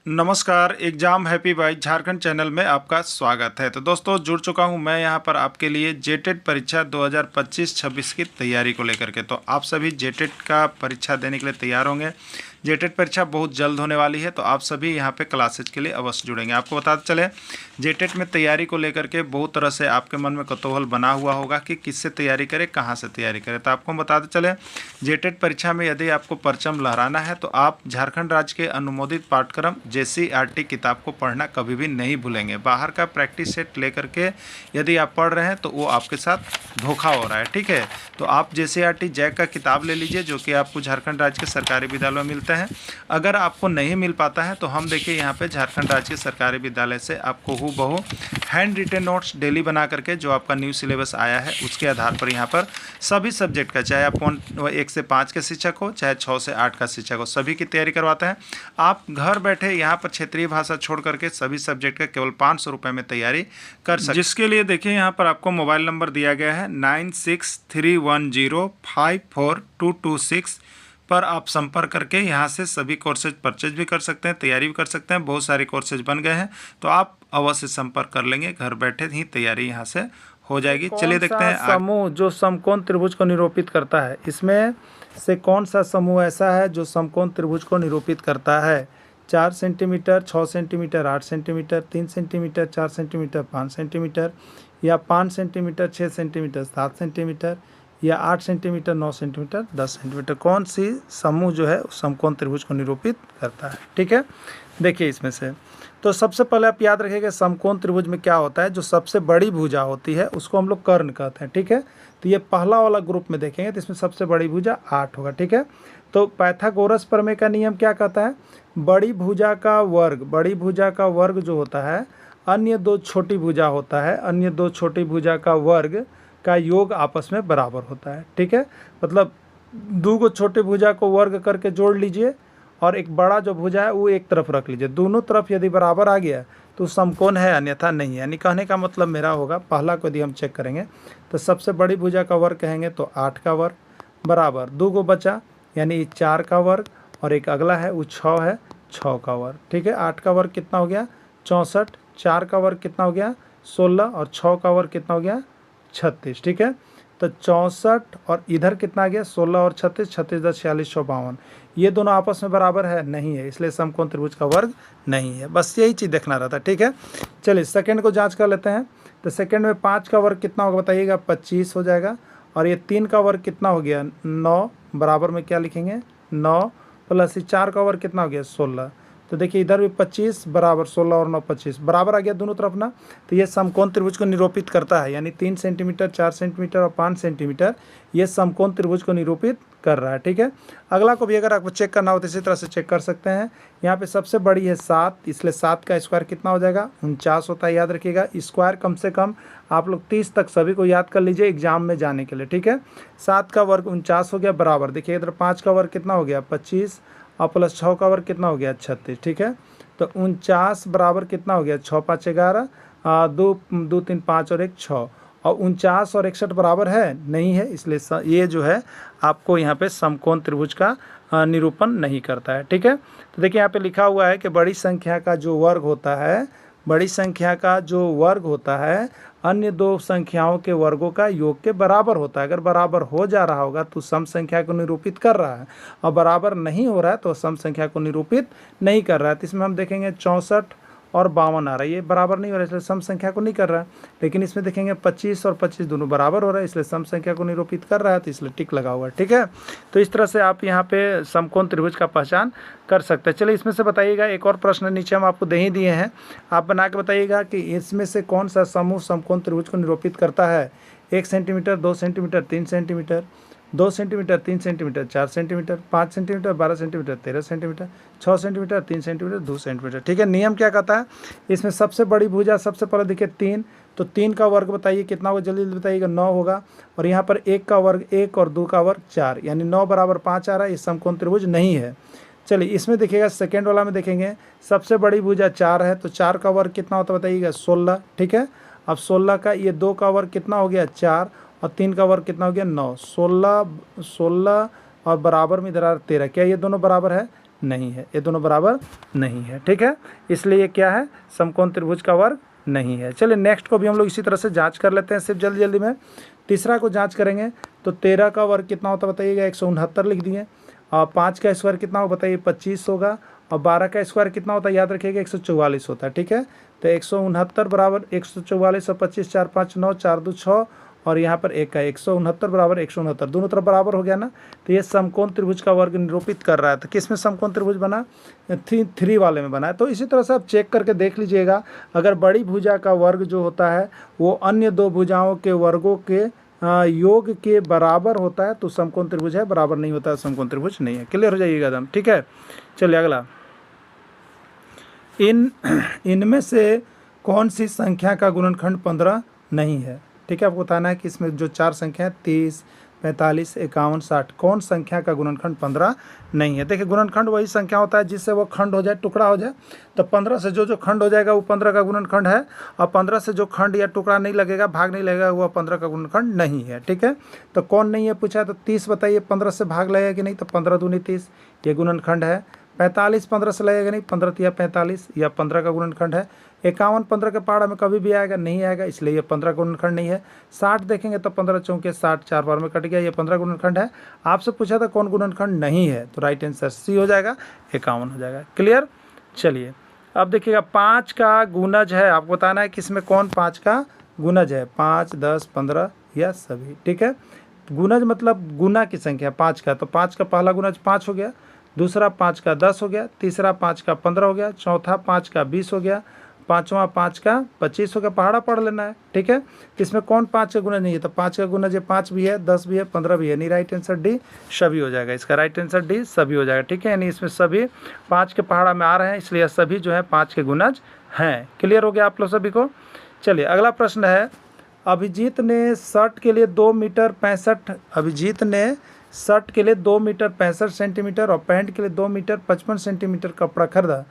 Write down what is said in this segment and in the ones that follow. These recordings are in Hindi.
नमस्कार, exam happy by Jharkhand channel में आपका स्वागत है। तो दोस्तों जुड़ चुका हूं मैं यहां पर आपके लिए जेटेट परीक्षा 2025-26 की तैयारी को लेकर के। तो आप सभी जेटेट का परीक्षा देने के लिए तैयार होंगे। जेटेट परीक्षा बहुत जल्द होने वाली है, तो आप सभी यहां पे क्लासेज के लिए अवश्य जुड़ेंगे। आपको बताते चले, जेटेट में तैयारी को लेकर के बहुत तरह से आपके मन में कौतूहल बना हुआ होगा कि किससे तैयारी करें, कहाँ से तैयारी करें। तो आपको बताते चले, जेटेट परीक्षा में यदि आपको परचम लहराना है तो आप झारखंड राज्य के अनुमोदित पाठ्यक्रम JCERT किताब को पढ़ना कभी भी नहीं भूलेंगे। बाहर का प्रैक्टिस सेट लेकर के यदि आप पढ़ रहे हैं तो वो आपके साथ धोखा हो रहा है, ठीक है। तो आप JCERT जैक का किताब ले लीजिए, जो कि आपको झारखंड राज्य के सरकारी विद्यालयों में मिलते हैं। अगर आपको नहीं मिल पाता है तो हम देखिए यहाँ पे झारखंड राज्य के सरकारी विद्यालय से आपको हूबहू हैंड रिटेन नोट्स डेली बना करके, जो आपका न्यू सिलेबस आया है उसके आधार पर यहाँ पर सभी सब्जेक्ट का, चाहे आप 1 से 5 के शिक्षक हो, चाहे 6 से 8 का शिक्षक हो, सभी की तैयारी करवाते हैं। आप घर बैठे यहाँ पर क्षेत्रीय भाषा छोड़ करके सभी सब्जेक्ट का केवल 500 रुपये में तैयारी कर सकते हैं। जिसके लिए देखिए यहाँ पर आपको मोबाइल नंबर दिया गया है 9631054226 पर आप संपर्क करके यहाँ से सभी कोर्सेज परचेज भी कर सकते हैं, तैयारी भी कर सकते हैं। बहुत सारे कोर्सेज बन गए हैं, तो आप अवश्य संपर्क कर लेंगे। घर बैठे ही तैयारी यहाँ से हो जाएगी। चलिए देखते हैं समूह जो समकोण त्रिभुज को निरूपित करता है। इसमें से कौन सा समूह ऐसा है जो समकोण त्रिभुज को निरूपित करता है? 4 centimetre, 6 centimetre, 8 centimetre, 3 centimetre, 4 centimetre, 5 centimetre, या 5 सेंटीमीटर, 6 सेंटीमीटर, 7 सेंटीमीटर, या 8 सेंटीमीटर, 9 सेंटीमीटर, 10 सेंटीमीटर। कौन सी समूह जो है समकोण त्रिभुज को निरूपित करता है? ठीक है, देखिए इसमें से तो सबसे पहले आप याद रखिएगा समकोण त्रिभुज में क्या होता है। जो सबसे बड़ी भुजा होती है उसको हम लोग कर्ण कहते हैं, ठीक है। तो ये पहला वाला ग्रुप में देखेंगे तो इसमें सबसे बड़ी भुजा 8 होगा, ठीक है। तो पाइथागोरस प्रमेय का नियम क्या कहता है? बड़ी भुजा का वर्ग जो होता है अन्य दो छोटी भुजा होता है, अन्य दो छोटी भुजा का वर्ग का योग आपस में बराबर होता है, ठीक है। मतलब दो को छोटी भुजा को वर्ग करके जोड़ लीजिए और एक बड़ा जो भुजा है वो एक तरफ रख लीजिए। दोनों तरफ यदि बराबर आ गया तो समकोण है, अन्यथा नहीं है। यानी कहने का मतलब मेरा होगा, पहला को यदि हम चेक करेंगे तो सबसे बड़ी भुजा का वर्ग कहेंगे तो 8 का वर्ग बराबर 2 को बचा, यानी 4 का वर्ग, और एक अगला है वो 6 है, 6 का वर्ग, ठीक है। 8 का वर्ग कितना हो गया? 64, 4 का वर्ग कितना हो गया? 16, और 6 का वर्ग कितना हो गया? 36, ठीक है। तो 64 और इधर कितना आ गया? 16 और 36, 36 10 46 54। ये दोनों आपस में बराबर है? नहीं है, इसलिए समकोण त्रिभुज का वर्ग नहीं है। बस यही चीज़ देखना रहता है, ठीक है। चलिए सेकंड को जांच कर लेते हैं। तो सेकंड में 5 का वर्ग कितना होगा बताइएगा? 25 हो जाएगा। और ये 3 का वर्ग कितना हो गया? 9, बराबर में क्या लिखेंगे? 9 प्लस 4 का वर्ग कितना हो गया? 16। तो देखिए इधर भी 25 बराबर 16 और 9 25 बराबर आ गया दोनों तरफ ना। तो ये समकोण त्रिभुज को निरूपित करता है, यानी 3 सेंटीमीटर, 4 सेंटीमीटर और 5 सेंटीमीटर ये समकोण त्रिभुज को निरूपित कर रहा है, ठीक है। अगला को भी अगर आपको चेक करना हो तो इसी तरह से चेक कर सकते हैं। यहाँ पे सबसे बड़ी है 7, इसलिए 7 का स्क्वायर कितना हो जाएगा? 49 होता है, याद रखिएगा। स्क्वायर कम से कम आप लोग 30 तक सभी को याद कर लीजिए एग्जाम में जाने के लिए, ठीक है। 7 का वर्ग 49 हो गया बराबर, देखिए इधर 5 का वर्ग कितना हो गया? 25, और प्लस 6 का वर्ग कितना हो गया? 36, ठीक है। तो 49 बराबर कितना हो गया? 6 5 11, 2 2 3 5 और 1 6, और 49 और 61 बराबर है? नहीं है, इसलिए ये जो है आपको यहाँ पे समकोण त्रिभुज का निरूपण नहीं करता है, ठीक है। तो देखिए यहाँ पे लिखा हुआ है कि बड़ी संख्या का जो वर्ग होता है, बड़ी संख्या का जो वर्ग होता है अन्य दो संख्याओं के वर्गों का योग के बराबर होता है। अगर बराबर हो जा रहा होगा तो सम संख्या को निरूपित कर रहा है, और बराबर नहीं हो रहा है तो सम संख्या को निरूपित नहीं कर रहा है। तो इसमें हम देखेंगे 64 और 52 आ रहा है, ये बराबर नहीं हो रहा है, इसलिए सम संख्या को नहीं कर रहा है। लेकिन इसमें देखेंगे 25 और 25 दोनों बराबर हो रहा है, इसलिए सम संख्या को निरूपित कर रहा है, तो इसलिए टिक लगा हुआ है, ठीक है। तो इस तरह से आप यहाँ पे समकोण त्रिभुज का पहचान कर सकते हैं। चलिए इसमें से बताइएगा, एक और प्रश्न नीचे हम आपको दे ही दिए हैं, आप बना के बताइएगा कि इसमें से कौन सा समूह समकोण त्रिभुज को निरूपित करता है? 1 centimetre, 2 centimetre, 3 centimetre, 2 centimetre, 3 centimetre, 4 centimetre, 5 centimetre, 12 centimetre, 13 centimetre, 6 centimetre, 3 centimetre, 2 centimetre, ठीक है। नियम क्या कहता है? इसमें सबसे बड़ी भुजा सबसे पहले देखिए 3, तो 3 का वर्ग बताइए कितना होगा? जल्दी जल्दी बताइएगा। 9 होगा। और यहाँ पर 1 का वर्ग 1 और 2 का वर्ग 4, यानी 9 बराबर 5 आ रहा है, ये समकोण त्रिभुज नहीं है। चलिए इसमें देखिएगा, सेकेंड वाला में देखेंगे सबसे बड़ी भुजा 4 है, तो 4 का वर्ग कितना होता है बताइएगा? 16, ठीक है। अब 16 का ये 2 का वर्ग कितना हो गया? 4, और 3 का वर्ग कितना हो गया? 9, 16 16 और बराबर में इधर 13, क्या ये दोनों बराबर है? नहीं है, ये दोनों बराबर नहीं है। ठीक है, इसलिए ये क्या है, समकोण त्रिभुज का वर्ग नहीं है। चलिए नेक्स्ट को भी हम लोग इसी तरह से जांच कर लेते हैं सिर्फ जल्दी जल्दी में। तीसरा को जांच करेंगे तो 13 का वर्ग कितना होता है बताइएगा, 169 लिख दिए। और 5 का स्क्वायर कितना होगा बताइए, 25 होगा। और 12 का स्क्वायर कितना होता है याद रखिएगा, 144 होता है। ठीक है, तो 169 बराबर 144 और 25, 4 5 9, 4 2 6 और यहाँ पर 1 का 169 बराबर 169, दोनों तरफ बराबर हो गया ना। तो ये समकोण त्रिभुज का वर्ग निरूपित कर रहा है। तो किस में समकोण त्रिभुज बना, 3 वाले में बना है। तो इसी तरह से आप चेक करके देख लीजिएगा, अगर बड़ी भुजा का वर्ग जो होता है वो अन्य दो भुजाओं के वर्गों के योग के बराबर होता है तो समकोण त्रिभुज है, बराबर नहीं होता है समकोण त्रिभुज नहीं है। क्लियर हो जाइएगा एकदम। ठीक है, चलिए अगला, इनमें से कौन सी संख्या का गुणनखंड 15 नहीं है। ठीक है, आपको बताना है कि इसमें जो 4 संख्या है 30, 45, 51, 60, कौन संख्या का गुणनखंड 15 नहीं है। देखिए गुणनखंड वही संख्या होता है जिससे वो खंड हो जाए, टुकड़ा हो जाए। तो 15 से जो खंड हो जाएगा वो 15 का गुणनखंड है, और 15 से जो खंड या टुकड़ा नहीं लगेगा, भाग नहीं लगेगा, वो 15 का गुणनखंड नहीं है। ठीक है, तो कौन नहीं है पूछा, तो 30 बताइए 15 से भाग लगेगा कि नहीं, तो 15 दूनी 30, ये गुणनखंड है। 45 15 से लगेगा नहीं, 15 तिया 45, या 15 का गुणनखंड है। 51 15 के पहाड़ा में कभी भी आएगा, नहीं आएगा, इसलिए ये 15 का गुणनखंड नहीं है। 60 देखेंगे तो 15 चौके 60, 4 बार में कट गया, ये 15 गुणनखंड है। आपसे पूछा था कौन गुणनखंड नहीं है, तो राइट आंसर सी हो जाएगा, 51 हो जाएगा। क्लियर, चलिए अब देखिएगा 5 का गुणज है, आपको बताना है कि इसमें कौन 5 का गुणज है, 5, 10, 15 या सभी। ठीक है, गुणज मतलब गुना की संख्या 5 का, तो 5 का पहला गुणज 5 हो गया, दूसरा 5 का 10 हो गया, तीसरा 5 का 15 हो गया, चौथा 5 का 20 हो गया, पाँचवा 5 का 25 हो गया। पहाड़ा पढ़ लेना है। ठीक है, इसमें कौन 5 का गुणज नहीं है, तो 5 का गुणज 5 भी है, 10 भी है, 15 भी है, नहीं राइट आंसर डी सभी हो जाएगा। इसका राइट आंसर डी सभी हो जाएगा। ठीक है, यानी इसमें सभी 5 के पहाड़ा में आ रहे हैं, इसलिए सभी जो है 5 के गुणज हैं। क्लियर हो गया आप लोग सभी को। चलिए अगला प्रश्न है, अभिजीत ने शर्ट के लिए 2 मीटर 65 सेंटीमीटर और पैंट के लिए 2 मीटर 55 सेंटीमीटर कपड़ा खरीदा।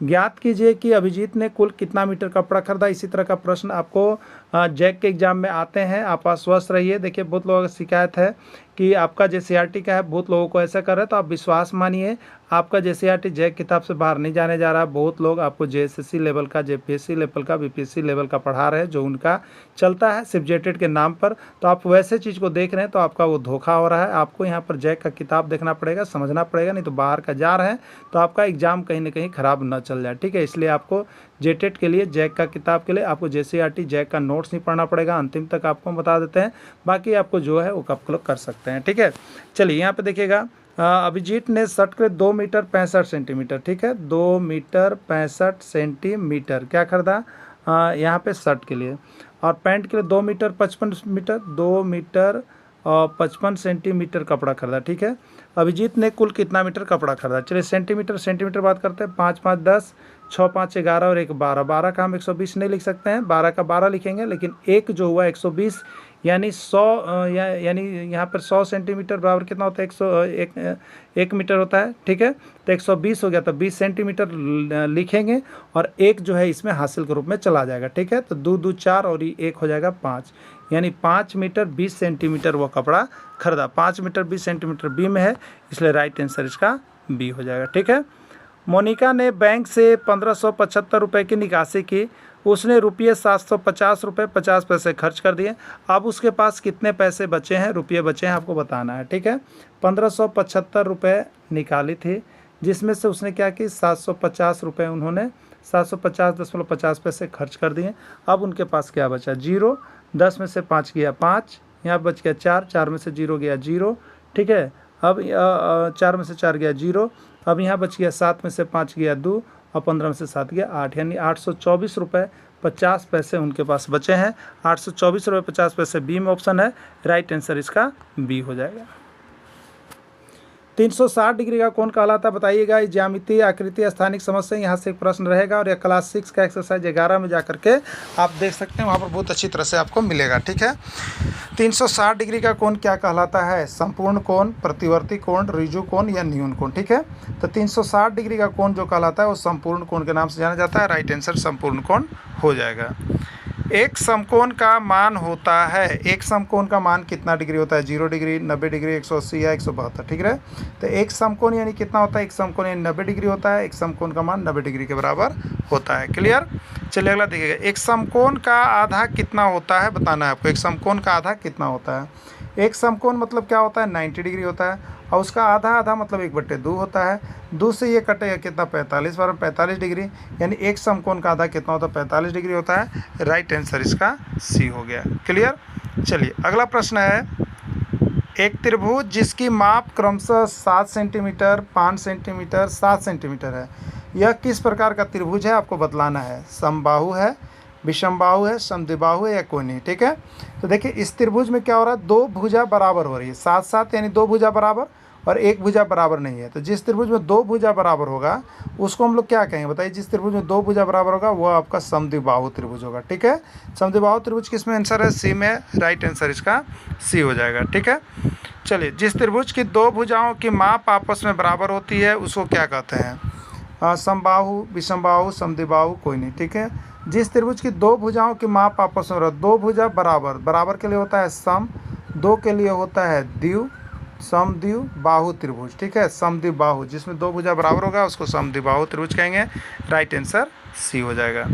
ज्ञात कीजिए कि अभिजीत ने कुल कितना मीटर कपड़ा खरीदा। इसी तरह का प्रश्न आपको जैक के एग्जाम में आते हैं, आप आश्वस्त रहिए। देखिए बहुत लोगों की शिकायत है कि आपका JCRT का है, बहुत लोगों को ऐसा कर रहे हैं, तो आप विश्वास मानिए आपका JCRT जैक किताब से बाहर नहीं जाने जा रहा है। बहुत लोग आपको JSSC लेवल का, JPSC लेवल का, BPSC लेवल का पढ़ा रहे हैं, जो उनका चलता है सिर्फ जेटेड के नाम पर। तो आप वैसे चीज़ को देख रहे हैं तो आपका वो धोखा हो रहा है। आपको यहाँ पर जैक का किताब देखना पड़ेगा, समझना पड़ेगा, नहीं तो बाहर का जा रहे हैं तो आपका एग्जाम कहीं ना कहीं ख़राब ना चल जाए। ठीक है, इसलिए आपको जेटेड के लिए, जैक का किताब के लिए आपको JCRT जैक का नोट्स नहीं पढ़ना पड़ेगा, अंतिम तक आपको बता देते हैं, बाकी आपको जो है वो आप लोग कर सकते हैं। ठीक है, चलिए यहाँ पे देखिएगा, अभिजीत ने शर्ट के लिए 2 मीटर 65 सेंटीमीटर, ठीक है, 2 मीटर 65 सेंटीमीटर क्या खरीदा यहाँ पे शर्ट के लिए, और पैंट के लिए 2 मीटर 55 मीटर 2 मीटर 55 सेंटीमीटर कपड़ा खरीदा। ठीक है, अभिजीत ने कुल कितना मीटर कपड़ा खरीदा। चलिए सेंटीमीटर बात करते हैं। 5 5 10, 6 5 11 और 1 12। 12 का हम 120 नहीं लिख सकते हैं, 12 का 12 लिखेंगे, लेकिन एक जो हुआ 120 यानी 100 यानी यहाँ पर 100 सेंटीमीटर बराबर कितना होता है, 1 मीटर होता है। ठीक है, तो 120 हो गया, तो 20 सेंटीमीटर लिखेंगे और एक जो है इसमें हासिल के रूप में चला जाएगा। ठीक है, तो 2 2 4 और ये 1 हो जाएगा 5, यानी 5 मीटर 20 सेंटीमीटर वो कपड़ा खरीदा। 5 मीटर 20 सेंटीमीटर बी में है, इसलिए राइट आंसर इसका बी हो जाएगा। ठीक है, मोनिका ने बैंक से 1575 रुपये की निकासी की। उसने रुपये 750 रुपये 50 पैसे खर्च कर दिए। अब उसके पास कितने पैसे बचे हैं, रुपये बचे हैं, आपको बताना है। ठीक है, 1575 रुपये निकाली थी, जिसमें से उसने क्या की 750 रुपये उन्होंने 750.50 पैसे खर्च कर दिए। अब उनके पास क्या बचा, 0। 10 में से 5 गया 5, यहाँ बच गया 4, 4 में से 0 गया 0। ठीक है, अब 4 में से 4 गया 0। अब यहाँ बच गया 7 में से 5 गया 2 और 15 में से 7 गया 8, यानी 824 रुपये 50 पैसे उनके पास बचे हैं। 824 रुपये 50 पैसे बी में ऑप्शन है, राइट आंसर इसका बी हो जाएगा। 360 डिग्री का कोण कहलाता है, बताइएगा। ज्यामितीय आकृति स्थानिक समस्या, यहाँ से एक प्रश्न रहेगा और यह क्लास 6 का एक्सरसाइज 11 में जा करके आप देख सकते हैं, वहाँ पर बहुत अच्छी तरह से आपको मिलेगा। ठीक है, 360 डिग्री का कोण क्या कहलाता है, संपूर्ण कोण, प्रतिवर्ती कोण, ऋजु कोण या न्यून कोण। ठीक है, तो 360 डिग्री का कोण जो कहलाता है वो संपूर्ण कोण के नाम से जाना जाता है, राइट आंसर संपूर्ण कोण हो जाएगा। एक समकोण का मान होता है, एक समकोण का मान कितना डिग्री होता है? 0 डिग्री, 90 डिग्री, 180 या 172, ठीक है। तो एक समकोण यानी कितना होता है? एक समकोण यानी 90 डिग्री होता है। एक समकोण का मान 90 डिग्री के बराबर होता है। क्लियर? चलिए अगला देखिएगा, एक समकोण का आधा कितना होता है बताना है आपको। एक समकोण का आधा कितना होता है? एक समकोण मतलब क्या होता है? 90 डिग्री होता है, और उसका आधा आधा मतलब 1/2 होता है। 2 से ये कटेगा कितना? 45 बार 45 डिग्री, यानी एक समकोण का आधा कितना होता है? 45 डिग्री होता है। राइट आंसर इसका सी हो गया। क्लियर? चलिए अगला प्रश्न है, एक त्रिभुज जिसकी माप क्रमशः 7 सेंटीमीटर, 5 सेंटीमीटर, 7 सेंटीमीटर है, यह किस प्रकार का त्रिभुज है आपको बतलाना है। समबाहु है, विषमबाहु है, समद्विबाहु है या कोणीय, ठीक है। तो देखिए इस त्रिभुज में क्या हो रहा है? दो भुजा बराबर हो रही है, साथ साथ यानी दो भुजा बराबर, और एक भुजा बराबर नहीं है। तो जिस त्रिभुज में दो भुजा बराबर होगा उसको हम लोग क्या कहेंगे बताइए? जिस त्रिभुज में दो भुजा बराबर होगा वो आपका समद्विबाहु त्रिभुज होगा, ठीक है। समद्विबाहु त्रिभुज किस में आंसर है? सी में। राइट आंसर इसका सी हो जाएगा, ठीक है। चलिए, जिस त्रिभुज की दो भुजाओं की माप आपस में बराबर होती है उसको क्या कहते हैं? समबाहु, विषमबाहु, समद्विबाहु, कोणीय, ठीक है। जिस त्रिभुज की दो भुजाओं की माप आपस में, दो भुजा बराबर, बराबर के लिए होता है सम, दो के लिए होता है द्विव, समद्विव बाहु त्रिभुज, ठीक है। समद्विबाहु, जिसमें दो भुजा बराबर होगा उसको समद्विबाहु त्रिभुज कहेंगे। राइट आंसर सी हो जाएगा।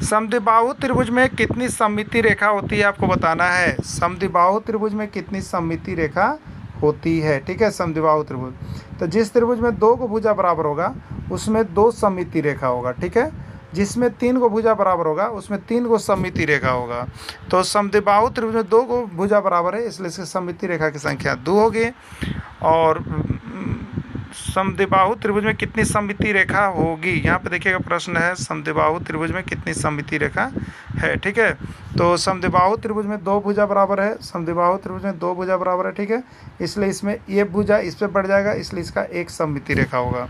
समद्विबाहु त्रिभुज में कितनी सममिति रेखा होती है आपको बताना है। समद्विबाहु त्रिभुज में कितनी सममिति रेखा होती है, ठीक है। समद्विबाहु त्रिभुज, तो जिस त्रिभुज में दो को भुजा बराबर होगा उसमें दो सममिति रेखा होगा, ठीक है। जिसमें तीन को भुजा बराबर होगा उसमें तीन को सममिति रेखा होगा। तो समद्विबाहु त्रिभुज में दो को भुजा बराबर है, इसलिए इसकी सममिति रेखा की संख्या 2 होगी। और समद्विबाहु त्रिभुज में कितनी सममिति रेखा होगी, यहाँ पे देखिएगा प्रश्न है, समद्विबाहु त्रिभुज में कितनी सममिति रेखा है, ठीक है। तो समद्विबाहु त्रिभुज में दो भुजा बराबर है, समद्विबाहु त्रिभुज में दो भुजा बराबर है, ठीक है। इसलिए इसमें ये भुजा इस पर बढ़ जाएगा, इसलिए इसका एक सममिति रेखा होगा।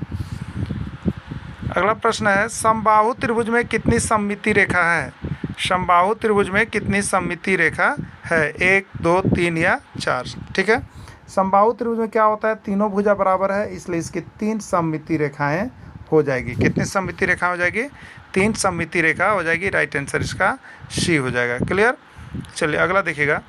अगला प्रश्न है, समबाहु त्रिभुज में कितनी सममिति रेखा है। समबाहु त्रिभुज में कितनी सममिति रेखा है? 1, 2, 3 या 4, ठीक है। समबाहु त्रिभुज में क्या होता है? तीनों भुजा बराबर है, इसलिए इसकी 3 सममिति रेखाएं हो जाएगी। कितनी सममिति रेखा हो जाएगी? 3 सममिति रेखा हो जाएगी। राइट आंसर इसका सी हो जाएगा। क्लियर? चलिए अगला देखिएगा,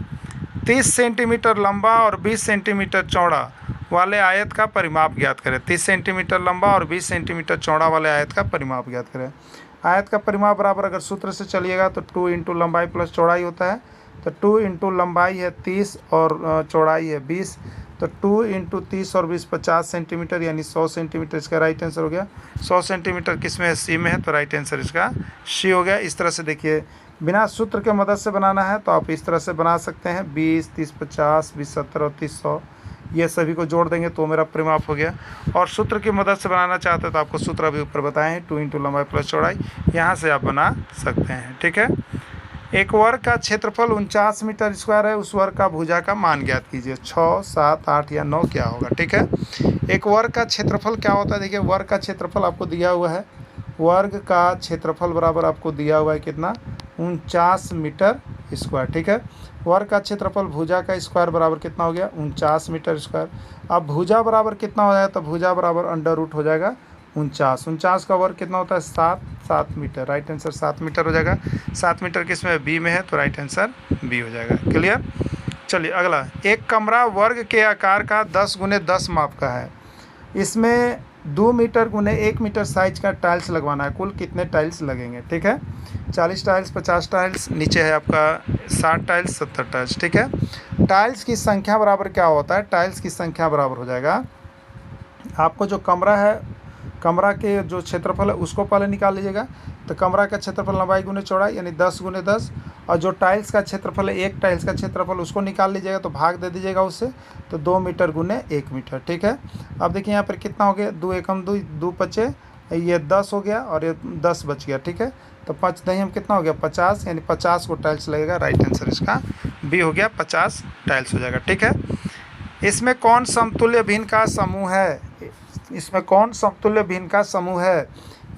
30 सेंटीमीटर लंबा और 20 सेंटीमीटर चौड़ा वाले आयत का परिमाप ज्ञात करें। 30 सेंटीमीटर लंबा और 20 सेंटीमीटर चौड़ा वाले आयत का परिमाप ज्ञात करें। आयत का परिमाप बराबर अगर सूत्र से चलिएगा तो 2 इंटू लंबाई प्लस चौड़ाई होता है। तो 2 इंटू लंबाई है 30 और चौड़ाई है 20, तो 2 इंटू 30 और 20 50 सेंटीमीटर यानी 100 सेंटीमीटर इसका राइट आंसर हो गया। 100 सेंटीमीटर किस में है? सी में है, तो राइट आंसर इसका सी हो गया। इस तरह से देखिए, बिना सूत्र के मदद से बनाना है तो आप इस तरह से बना सकते हैं, 20, 30, 50, 20, 70 और 30, 100, ये सभी को जोड़ देंगे तो मेरा परिमाप हो गया। और सूत्र की मदद से बनाना चाहते हैं तो आपको सूत्र अभी ऊपर बताए हैं, 2 इंटू लंबाई प्लस चौड़ाई, यहाँ से आप बना सकते हैं, ठीक है। एक वर्ग का क्षेत्रफल 49 मीटर स्क्वायर है, उस वर्ग का भुजा का मान ज्ञात कीजिए। 6, 7, 8 या 9 क्या होगा, ठीक है। एक वर्ग का क्षेत्रफल क्या होता है? देखिए वर्ग का क्षेत्रफल आपको दिया हुआ है, वर्ग का क्षेत्रफल बराबर आपको दिया हुआ है कितना? 49 मीटर स्क्वायर, ठीक है। वर्ग का क्षेत्रफल भुजा का स्क्वायर बराबर कितना हो गया? 49 मीटर स्क्वायर। अब भुजा बराबर कितना हो जाएगा? तो भुजा बराबर अंडर रूट हो जाएगा 49। 49 का वर्ग कितना होता है? 7 मीटर। राइट आंसर 7 मीटर हो जाएगा। 7 मीटर किस में? बी में है, तो राइट आंसर बी हो जाएगा। क्लियर? चलिए अगला, एक कमरा वर्ग के आकार का 10 गुने 10 माप का है, इसमें 2 मीटर गुने 1 मीटर साइज का टाइल्स लगवाना है। कुल कितने टाइल्स लगेंगे, ठीक है। 40 टाइल्स, 50 टाइल्स, नीचे है आपका 60 टाइल्स, 70 टाइल्स, ठीक है। टाइल्स की संख्या बराबर क्या होता है? टाइल्स की संख्या बराबर हो जाएगा, आपको जो कमरा है, कमरा के जो क्षेत्रफल है उसको पहले निकाल लीजिएगा। तो कमरा का क्षेत्रफल लंबाई गुने चौड़ाई यानी 10 गुने 10, और जो टाइल्स का क्षेत्रफल है, एक टाइल्स का क्षेत्रफल, उसको निकाल लीजिएगा, तो भाग दे दीजिएगा उससे, तो 2 मीटर गुने 1 मीटर, ठीक है। अब देखिए यहाँ पर कितना हो गया? 2 एकम 2, 2 पचे, ये 10 हो गया और ये 10 बच गया, ठीक है। तो 5 दही हम कितना हो गया? 50, यानी 50 को टाइल्स लगेगा। राइट आंसर इसका बी हो गया, 50 टाइल्स हो जाएगा, ठीक है। इसमें कौन समतुल्य भिन्न का समूह है? इसमें कौन समतुल्य भिन्न का समूह है?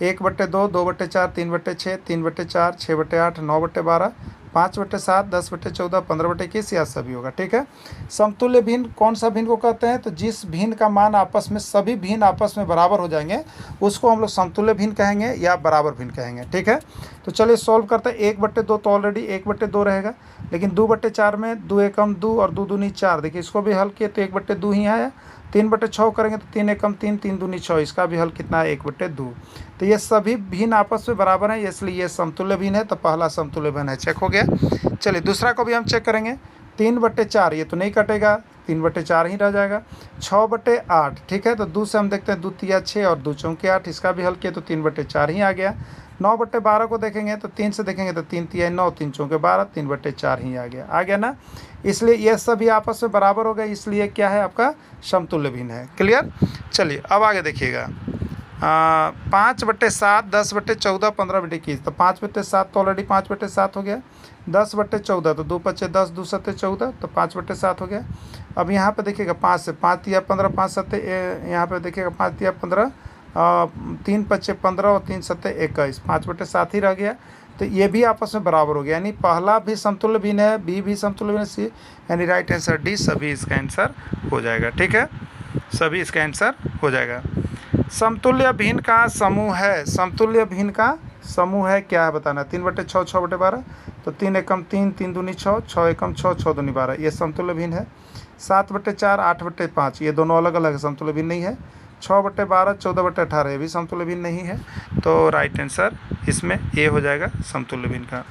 1/2, 2/4, 3/6, 3/4, 6/8, 9/12, 5/7, 10/14, 15/21 या सभी होगा। ठीक है। समतुल्य भिन्न कौन सा भिन्न को कहते हैं? तो जिस भिन्न का मान आपस में सभी भिन्न आपस में बराबर हो जाएंगे उसको हम लोग समतुल्य भिन्न कहेंगे या बराबर भिन्न कहेंगे। ठीक है। तो चलिए सॉल्व करते हैं। 1/2 तो ऑलरेडी 1/2 रहेगा, लेकिन 2/4 में 2 एकम 2 और 2 दूनी 4। देखिए इसको भी हल किए तो 1/2 ही आया। 3/6 करेंगे तो 3 एकम 3, 3 दूनी 6, इसका भी हल कितना है? 1/2। तो ये सभी भिन्न आपस में बराबर हैं, इसलिए ये समतुल्य भिन्न है। तो पहला समतुल्य भिन्न है, चेक हो गया। चलिए दूसरा को भी हम चेक करेंगे। 3/4 ये तो नहीं कटेगा, 3/4 ही रह जाएगा। 6/8 ठीक है। तो 2 से हम देखते हैं 2 तिया 6 और 2 चौके 8, इसका भी हल किया तो 3/4 ही आ गया। 9/12 को देखेंगे तो 3 से देखेंगे तो 3 तिया 9, 3 चौके 12, 3/4 ही आ गया ना। इसलिए ये सभी आपस में बराबर हो गए, इसलिए क्या है आपका? समतुल्य भिन्न है। क्लियर। चलिए अब आगे देखिएगा। 5/7, 10/14, 15/21। तो 5/7 तो ऑलरेडी 5/7 हो गया। 10/14 तो 2 × 10, 2 × 7 14, तो 5/7 हो गया। अब यहाँ पे देखिएगा 5 से 5 तिया 15, 5 7 यहाँ पे देखिएगा 5 तिया 15, 3 × 15 और 3 7 21, 5/7 ही रह गया। तो ये भी आपस में बराबर हो गया, यानी पहला भी समतुल्य भिन्न है, बी भी समतुल्य भिन्न है, सी, यानी राइट आंसर डी, सभी इसका आंसर हो जाएगा। ठीक है, सभी इसका आंसर हो जाएगा। समतुल्य भिन्न का समूह है, समतुल्य भिन्न का समूह है क्या है बताना। 3/6, 6/12, तो 3 एकम 3, 3 दूनी 6, 6 एकम 6, 6 दूनी 12, ये समतुल्य भिन्न है। 7/4, 8/5, ये दोनों अलग अलग है, समतुल्य भिन्न नहीं है। 6/12, 14/18, ये भी समतुल्य भिन्न नहीं है। तो राइट आंसर इसमें ए हो जाएगा समतुल्य भिन्न का।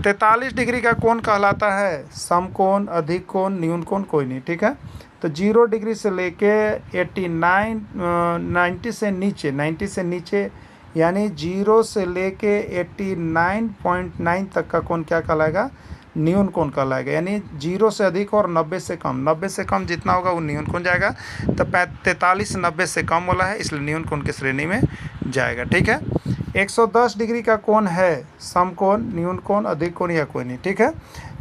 43 डिग्री का कोण कहलाता है समकोण, अधिक कोण, न्यून कोण कोई नहीं। ठीक है। तो 0 डिग्री से लेके 90 से नीचे यानी 0 से लेके 89.9 तक का कोण क्या कहलाएगा? न्यून कोण कहलाएगा। यानी 0 से अधिक और 90 से कम, 90 से कम जितना होगा वो न्यून कोण जाएगा। तो 43 90 से कम वाला है, इसलिए न्यून कोण की श्रेणी में जाएगा। ठीक है। 110 डिग्री का कोण है समकोण, न्यून कोण, अधिक कोण या कोई नहीं। ठीक है।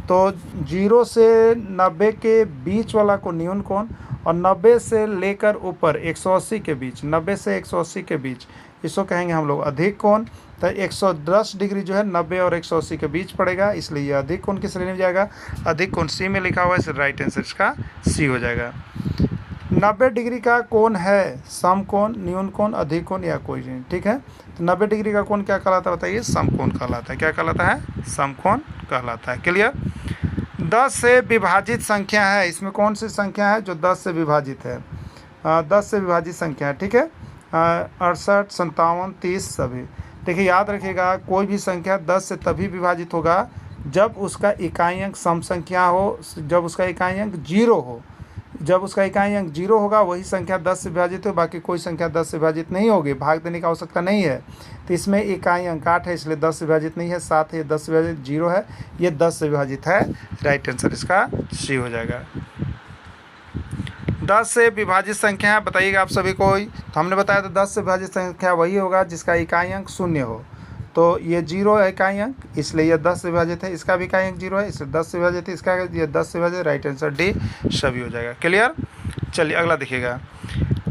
तो 0 से 90 के बीच वाला को न्यून कोण और 90 से लेकर ऊपर 180 के बीच, 90 से 180 के बीच, इसको कहेंगे हम लोग अधिक कोण। तो 110 डिग्री जो है 90 और 180 के बीच पड़ेगा, इसलिए ये अधिक कोण की श्रेणी में जाएगा। अधिक कोण सी में लिखा हुआ है, इसलिए राइट आंसर इसका सी हो जाएगा। 90 डिग्री का कोण है समकोण, न्यून कोण, अधिक कोण या कोई नहीं। ठीक है। तो 90 डिग्री का कोण क्या कहलाता है बताइए? समकोण कहलाता है। क्या कहलाता है? समकोण कहलाता है। क्लियर। 10 से विभाजित संख्या है, इसमें कौन सी संख्या है जो 10 से विभाजित है? 10 से विभाजित संख्या है। ठीक है। 68, 57, 30 सभी। देखिए याद रखिएगा, कोई भी संख्या 10 से तभी विभाजित होगा जब उसका इकाई अंक सम संख्या हो, जब उसका इकाई अंक 0 हो। जब उसका इकाई अंक 0 होगा वही संख्या 10 से विभाजित हो, बाकी कोई संख्या 10 से विभाजित नहीं होगी, भाग देने की आवश्यकता नहीं है। तो इसमें इकाई अंक 8 है, इसलिए 10 से विभाजित नहीं है। 7 है, 10 से विभाजित, 0 है, ये 10 से विभाजित है। राइट आंसर इसका सी हो जाएगा। 10 से विभाजित संख्या बताइएगा आप सभी को। तो हमने बताया था 10 से विभाजित संख्या वही होगा जिसका इकाई अंक 0 हो। तो ये 0 है इकाई अंक, इसलिए ये 10 से विभाजित है। इसका भी इकाई अंक 0 है, इसलिए 10 से विभाजित है। इसका ये 10 से विभाजित, राइट आंसर डी सभी हो जाएगा। क्लियर। चलिए अगला देखिएगा।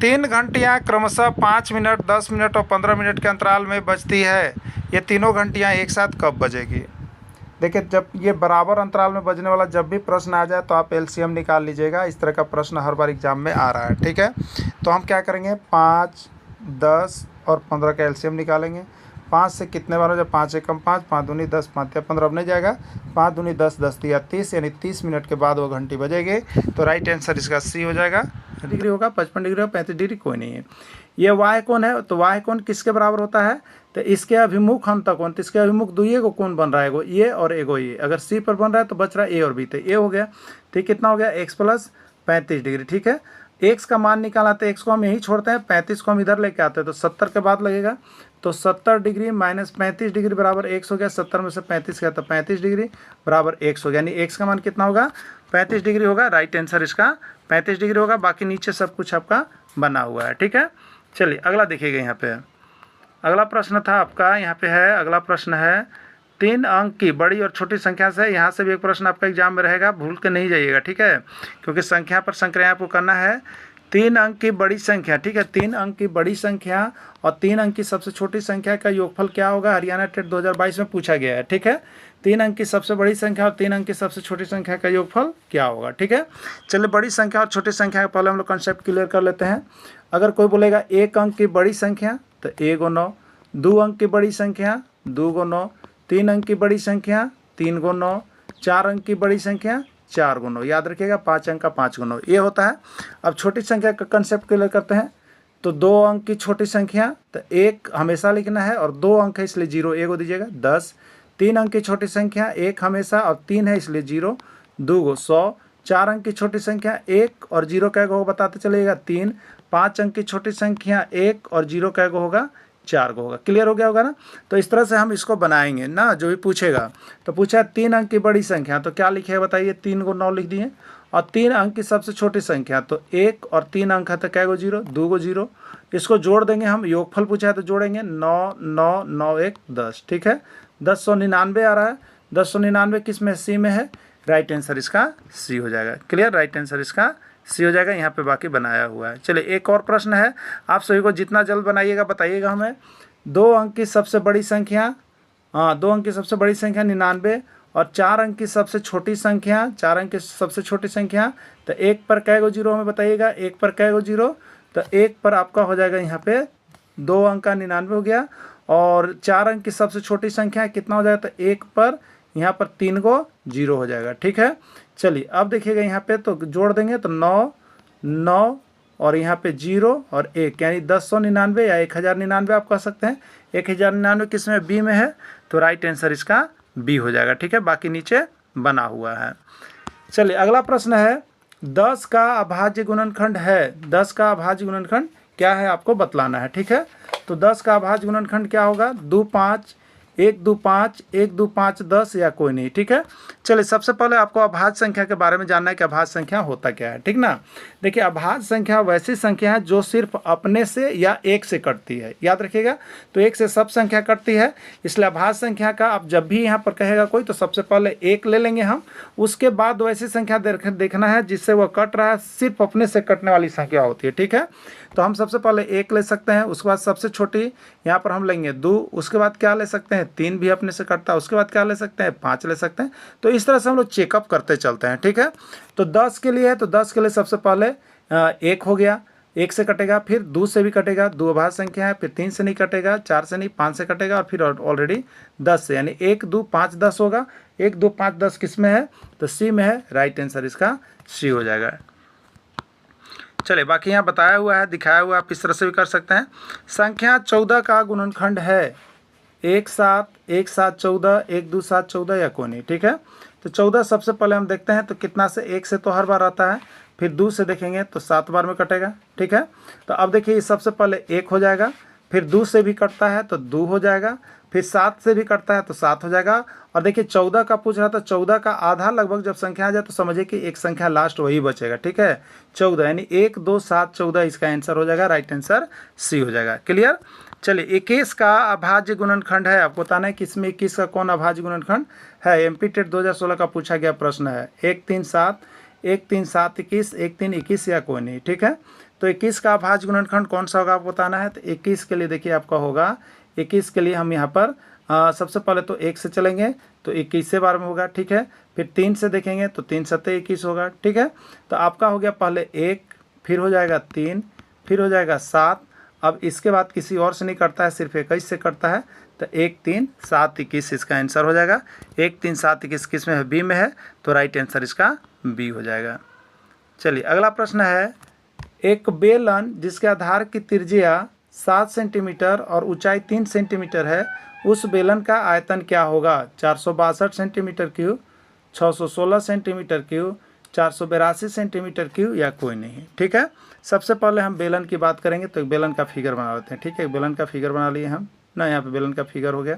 3 घंटियाँ क्रमशः 5 मिनट, 10 मिनट और 15 मिनट के अंतराल में बजती है। ये तीनों घंटियाँ एक साथ कब बजेगी? देखिए जब ये बराबर अंतराल में बजने वाला जब भी प्रश्न आ जाए तो आप एलसीएम निकाल लीजिएगा। इस तरह का प्रश्न हर बार एग्जाम में आ रहा है। ठीक है। तो हम क्या करेंगे? 5, 10 और 15 का एलसीएम निकालेंगे। 5 से कितने बार हो जाए? 5 एकम 5, 5 दूनी 10, 5 या 15 अब नहीं जाएगा। 5 दूनी 10, 10 या 30, यानी 30 मिनट के बाद वो घंटी बजेगी। तो राइट आंसर इसका सी हो जाएगा। डिग्री होगा, 55 डिग्री होगा, 35 डिग्री कोई नहीं है। ये वाय कोण है, तो वाय कोण किसके बराबर होता है? तो इसके अभिमुख अंतकोण, तो इसके अभिमुख दुइये को कोण बन रहा है, एगो ये और एगो ये। अगर सी पर बन रहा है तो बच रहा है ए और बी, तो ए हो गया। ठीक, कितना हो गया? x + 35 degree. ठीक है। x का मान निकाला, तो x को हम यही छोड़ते हैं, 35 को हम इधर लेके आते हैं, तो 70 के बाद लगेगा। तो 70 डिग्री माइनस 35 डिग्री बराबर x हो गया। 70 में से 35 गया तो 35 डिग्री बराबर x हो गया, यानी x का मान कितना होगा? 35 डिग्री होगा। राइट आंसर इसका 35 डिग्री होगा। बाकी नीचे सब कुछ आपका बना हुआ है। ठीक है। चलिए अगला देखिएगा। यहाँ पे अगला प्रश्न था आपका, यहाँ पे है अगला प्रश्न है 3 अंक की बड़ी और छोटी संख्या से। यहाँ से भी एक प्रश्न आपका एग्जाम में रहेगा, भूल के नहीं जाइएगा। ठीक है। क्योंकि संख्या पर संक्रिया आपको करना है 3 अंक की बड़ी संख्या, ठीक है, 3 अंक की बड़ी संख्या और 3 अंक की सबसे छोटी संख्या का योगफल क्या होगा, हरियाणा टेट 2022 में पूछा गया है। ठीक है, 3 अंक की सबसे बड़ी संख्या और 3 अंक की सबसे छोटी संख्या का योगफल क्या होगा। ठीक है, चलिए बड़ी संख्या और छोटी संख्या का पहले हम लोग कंसेप्ट क्लियर कर लेते हैं। अगर कोई बोलेगा 1 अंक की बड़ी संख्या तो 1 × 9, 2 अंक की बड़ी संख्या 2 × 9, 3 अंक की बड़ी संख्या 3 × 9, 4 अंक की बड़ी संख्या 4 × 9, याद रखिएगा 5 अंक का 5 × 9 ये होता है। अब छोटी संख्या का कंसेप्ट क्लियर करते हैं। तो 2 अंक की छोटी संख्या तो 1 हमेशा लिखना है और 2 अंक है इसलिए 0 1 को दीजिएगा 10। 3 अंक की छोटी संख्या 1 हमेशा और 3 है इसलिए 0, 2 को 100। 4 अंक की छोटी संख्या 1 और 0 कै गो बताते चलिएगा 3। 5 अंक की छोटी संख्या 1 और 0 कै गो होगा 4 को होगा। क्लियर हो गया होगा ना। तो इस तरह से हम इसको बनाएंगे ना, जो भी पूछेगा। तो पूछा 3 अंक की बड़ी संख्या तो क्या लिखे बताइए, 3 को 9 लिख दिए। और 3 अंक की सबसे छोटी संख्या तो 1 और 3 अंक है तो कै गो 0, 2 को 0। इसको जोड़ देंगे हम, योगफल पूछा है तो जोड़ेंगे 9 9 9 1 10। ठीक है, 1099 आ रहा है। 1099 किस में, सी में है। राइट आंसर इसका सी हो जाएगा। क्लियर, राइट आंसर इसका सी हो जाएगा। यहाँ पे बाकी बनाया हुआ है। चलिए एक और प्रश्न है, आप सभी को जितना जल्द बनाइएगा बताइएगा हमें। 2 अंक की सबसे बड़ी संख्या, 2 अंक की सबसे बड़ी संख्या 99 और 4 अंक की सबसे छोटी संख्या, 4 अंक की सबसे छोटी संख्या तो 1 पर कै गो 0 हमें बताइएगा, 1 पर कै गो 0 तो 1 पर आपका हो जाएगा यहाँ पे 2 अंक का 99 हो गया। और 4 अंक की सबसे छोटी संख्या कितना हो जाएगा, तो 1 पर यहाँ पर 3 को 0 हो जाएगा। ठीक है, चलिए अब देखिएगा यहाँ पे तो जोड़ देंगे तो 9 9 और यहाँ पे 0 और 1 यानी 1099 या 1099 आप कह सकते हैं। 1099 किस में, बी में है, तो राइट आंसर इसका बी हो जाएगा। ठीक है, बाकी नीचे बना हुआ है। चलिए अगला प्रश्न है, 10 का अभाज्य गुणनखंड है। 10 का अभाज्य गुणनखंड क्या है आपको बतलाना है। ठीक है, तो 10 का अभाज्य गुणनखंड क्या होगा, 2 5 1 2 5 1 2 5 10 या कोई नहीं। ठीक है, चलिए सबसे पहले आपको अभाज्य संख्या के बारे में जानना है कि अभाज्य संख्या होता क्या है। ठीक ना, देखिए अभाज्य संख्या वैसी संख्या है जो सिर्फ अपने से या एक से कटती है, याद रखिएगा। तो एक से सब संख्या कटती है, इसलिए अभाज्य संख्या का आप जब भी यहाँ पर कहेगा कोई तो सबसे पहले 1 ले लेंगे हम। उसके बाद वैसी संख्या देखना है जिससे वह कट रहा है, सिर्फ अपने से कटने वाली संख्या होती है। ठीक है, तो हम सबसे पहले 1 ले सकते हैं। उसके बाद सबसे छोटी यहाँ पर हम लेंगे 2। उसके बाद क्या ले सकते हैं, 3 भी अपने से कटता है। उसके बाद क्या ले सकते हैं, 5 ले सकते हैं। तो इस तरह से हम लोग चेकअप करते चलते हैं। ठीक है, तो 10 के लिए है तो 10 के लिए सबसे पहले 1 हो गया, 1 से कटेगा, फिर 2 से भी कटेगा, 2 अभाज्य संख्या है, फिर 3 से नहीं कटेगा, 4 से नहीं, 5 से कटेगा और फिर ऑलरेडी 10 से, यानी 1 2 5 10 होगा। 1 2 5 10 किस में है, तो सी में है। राइट आंसर इसका सी हो जाएगा। चलिए बाकी यहाँ बताया हुआ है, दिखाया हुआ है, आप इस तरह से भी कर सकते हैं। संख्या 14 का गुणनखंड है 1 7 1 7 14 1 2 7 14 या कोई नहीं। ठीक है, तो 14 सबसे पहले हम देखते हैं तो कितना से, 1 से तो हर बार आता है, फिर 2 से देखेंगे तो 7 बार में कटेगा। ठीक है, तो अब देखिए सबसे पहले 1 हो जाएगा, फिर 2 से भी कटता है तो 2 हो जाएगा, फिर 7 से भी कटता है तो 7 हो जाएगा। और देखिए 14 का पूछ रहा था, 14 का आधा लगभग जब संख्या आ जाए तो समझिए कि एक संख्या लास्ट वही बचेगा। ठीक है, 14 यानी 1 2 7 14 इसका आंसर हो जाएगा। राइट आंसर सी हो जाएगा। क्लियर, चलिए 21 का अभाज्य गुणनखंड है। आपको बताना है कि इसमें 21 का कौन अभाज्य गुणनखंड है। एमपी टेट 2016 का पूछा गया प्रश्न है। 1 3 7 1 3 7 21 1 3 21 या कोई नहीं। ठीक है, तो 21 का अभाज्य गुणनखंड कौन सा होगा आपको बताना है। तो 21 के लिए देखिए आपका होगा, 21 के लिए हम यहाँ पर सबसे पहले तो 1 से चलेंगे तो 21 से बार में होगा। ठीक है, फिर 3 से देखेंगे तो 3 सत्ते 21 होगा। ठीक है, तो आपका हो गया पहले 1, फिर हो जाएगा 3, फिर हो जाएगा 7। अब इसके बाद किसी और से नहीं करता है, सिर्फ 21 से करता है। तो 1 3 7 21 इसका आंसर हो जाएगा। 1 3 7 21 किस में है, बी में है, तो राइट आंसर इसका बी हो जाएगा। चलिए अगला प्रश्न है, एक बेलन जिसके आधार की त्रिज्या 7 सेंटीमीटर और ऊंचाई 3 सेंटीमीटर है, उस बेलन का आयतन क्या होगा। 462 centimetre cube, 616 centimetre cube, 482 centimetre cube या कोई नहीं। ठीक है, सबसे पहले हम बेलन की बात करेंगे तो एक बेलन का फिगर बना लेते हैं। ठीक है, बेलन का फिगर बना लिए हम ना, यहाँ पे बेलन का फिगर हो गया।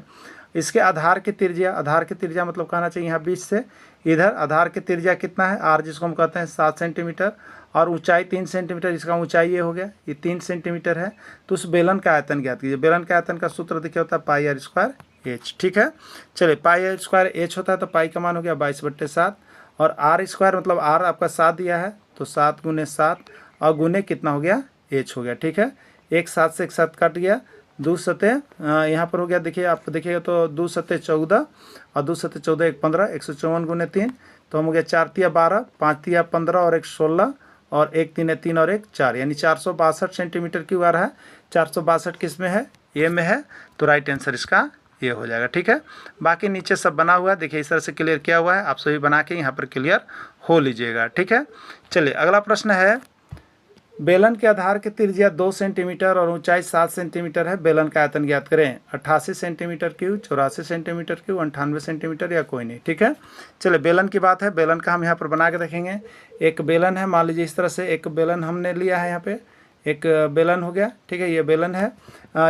इसके आधार की त्रिज्या, आधार की त्रिज्या मतलब कहना चाहिए यहाँ 20 से इधर आधार की त्रिज्या कितना है, आर जिसको हम कहते हैं 7 सेंटीमीटर और ऊंचाई 3 सेंटीमीटर, इसका ऊंचाई ये हो गया, ये 3 सेंटीमीटर है। तो उस बेलन का आयतन ज्ञात कीजिए। बेलन का आयतन का सूत्र देखिए होता है पाई आर स्क्वायर एच। ठीक है, चलिए पाई आर स्क्वायर एच होता है तो पाई का मान हो गया 22/7 और आर स्क्वायर मतलब आर आपका 7 दिया है तो 7 × 7 और गुने कितना हो गया, h हो गया। ठीक है, एक सात से एक सात कट गया, 2 सते यहाँ पर हो गया, देखिए आप देखिएगा तो 2 सते 14 और 2 सते 14 एक 15, 154 गुने 3 तो हम हो गया 4 तिया 12, 5 तिया 15 और एक 16 और एक 3 है 3 और एक 4, यानी 462 सेंटीमीटर क्यूब आ रहा है। 462 किस में है, ए में है, तो राइट आंसर इसका ये हो जाएगा। ठीक है, बाकी नीचे सब बना हुआ है, देखिए इस तरह से क्लियर किया हुआ है, आप सभी बना के यहाँ पर क्लियर हो लीजिएगा। ठीक है, चलिए अगला प्रश्न है, बेलन के आधार की त्रिज्या 2 सेंटीमीटर और ऊंचाई 7 सेंटीमीटर है, बेलन का आयतन ज्ञात करें। 88 centimetre cube, 84 centimetre cube, 98 centimetre या कोई नहीं। ठीक है, चलिए बेलन की बात है, बेलन का हम यहाँ पर बना के देखेंगे। एक बेलन है, मान लीजिए इस तरह से एक बेलन हमने लिया है, यहाँ पे एक बेलन हो गया। ठीक है, ये बेलन है,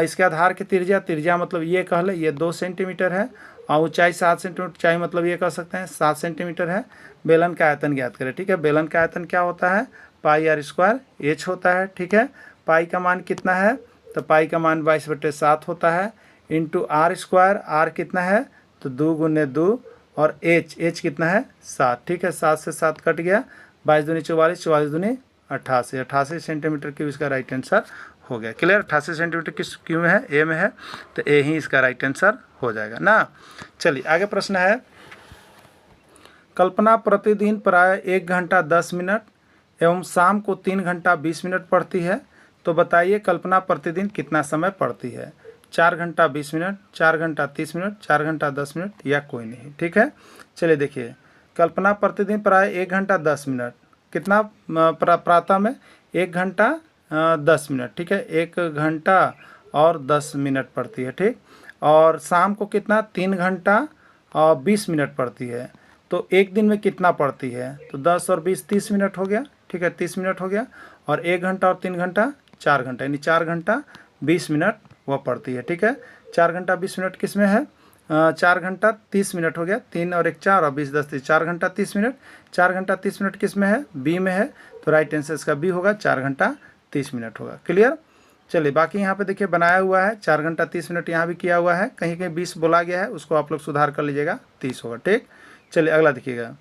इसके आधार की त्रिज्या मतलब ये कह ले ये 2 सेंटीमीटर है और ऊंचाई 7 सेंटीमीटर, ऊंचाई मतलब ये कह सकते हैं 7 सेंटीमीटर है। बेलन का आयतन ज्ञात करें। ठीक है, बेलन का आयतन क्या होता है, पाई आर स्क्वायर एच होता है। ठीक है, पाई का मान कितना है, तो पाई का मान 22/7 होता है, इंटू आर स्क्वायर, आर कितना है तो 2 गुने 2 और एच कितना है 7। ठीक है, 7 से 7 कट गया, 22 दूनी 44, 44 दूनी 88, 88 सेंटीमीटर क्यूब इसका राइट आंसर हो गया। क्लियर, 88 सेंटीमीटर किस क्यों में है, ए में है, तो ए ही इसका राइट आंसर हो जाएगा ना। चलिए आगे प्रश्न है, कल्पना प्रतिदिन प्राय 1 घंटा 10 मिनट एवं शाम को 3 घंटा 20 मिनट पढ़ती है, तो बताइए कल्पना प्रतिदिन कितना समय पढ़ती है। 4 घंटा 20 मिनट, 4 घंटा 30 मिनट, 4 घंटा 10 मिनट या कोई नहीं। ठीक है, चलिए देखिए, कल्पना प्रतिदिन प्राय 1 घंटा 10 मिनट, कितना प्रातः में 1 घंटा 10 मिनट। ठीक है, 1 घंटा और 10 मिनट पढ़ती है। ठीक, और शाम को कितना 3 घंटा और 20 मिनट पढ़ती है, तो एक दिन में कितना पढ़ती है, तो 10 और 20 30 मिनट हो गया। ठीक है, 30 मिनट हो गया, और 1 घंटा और 3 घंटा 4 घंटा, यानी 4 घंटा 20 मिनट वह पढ़ती है। ठीक है, 4 घंटा 20 मिनट किस में है, 4 घंटा 30 मिनट हो गया, 3 और 1 4 और 20 10 30, 4 घंटा 30 मिनट, 4 घंटा 30 मिनट किस में है, बी में है, तो राइट आंसर इसका बी होगा, 4 घंटा 30 मिनट होगा। क्लियर, चलिए बाकी यहाँ पे देखिए बनाया हुआ है 4 घंटा 30 मिनट, यहाँ भी किया हुआ है, कहीं कहीं 20 बोला गया है, उसको आप लोग सुधार कर लीजिएगा, 30 होगा। ठीक, चलिए अगला देखिएगा,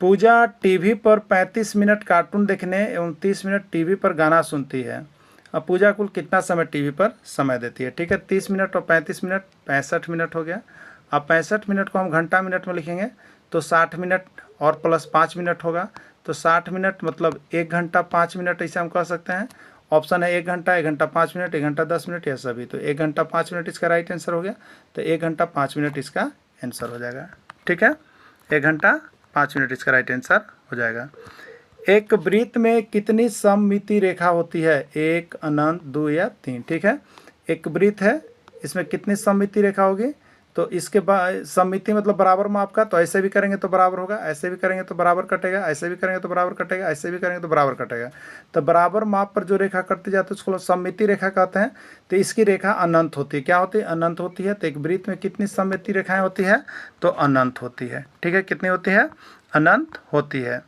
पूजा टीवी पर 35 मिनट कार्टून देखने एवं 30 मिनट टीवी पर गाना सुनती है। अब पूजा कुल कितना समय टीवी पर समय देती है। ठीक है, 30 मिनट और 35 मिनट 65 मिनट हो गया। अब 65 मिनट को हम घंटा मिनट में लिखेंगे तो 60 मिनट और प्लस 5 मिनट होगा, तो 60 मिनट मतलब 1 घंटा 5 मिनट, ऐसे हम कह सकते हैं। ऑप्शन है 1 घंटा, 1 घंटा 5 मिनट, 1 घंटा 10 मिनट या सभी, तो 1 घंटा 5 मिनट इसका राइट आंसर हो गया, तो 1 घंटा 5 मिनट इसका आंसर हो जाएगा। ठीक है, 1 घंटा 5 मिनट इसका राइट आंसर हो जाएगा। एक वृत्त में कितनी सममिति रेखा होती है, 1 अनंत 2 या 3। ठीक है, एक वृत्त है, इसमें कितनी सममिति रेखा होगी, तो इसके बाद सममिति मतलब बराबर माप का, तो ऐसे भी करेंगे तो बराबर होगा, ऐसे भी करेंगे तो बराबर कटेगा, ऐसे भी करेंगे तो बराबर कटेगा, ऐसे भी करेंगे तो बराबर कटेगा। तो बराबर माप पर जो रेखा कटती जाती है उसको सममिति रेखा कहते हैं। तो इसकी रेखा अनंत होती है, क्या होती है, अनंत होती है। तो एक वृत्त में कितनी सममिति रेखाएं होती है, तो अनंत होती है। ठीक है, कितनी होती है, अनंत होती है।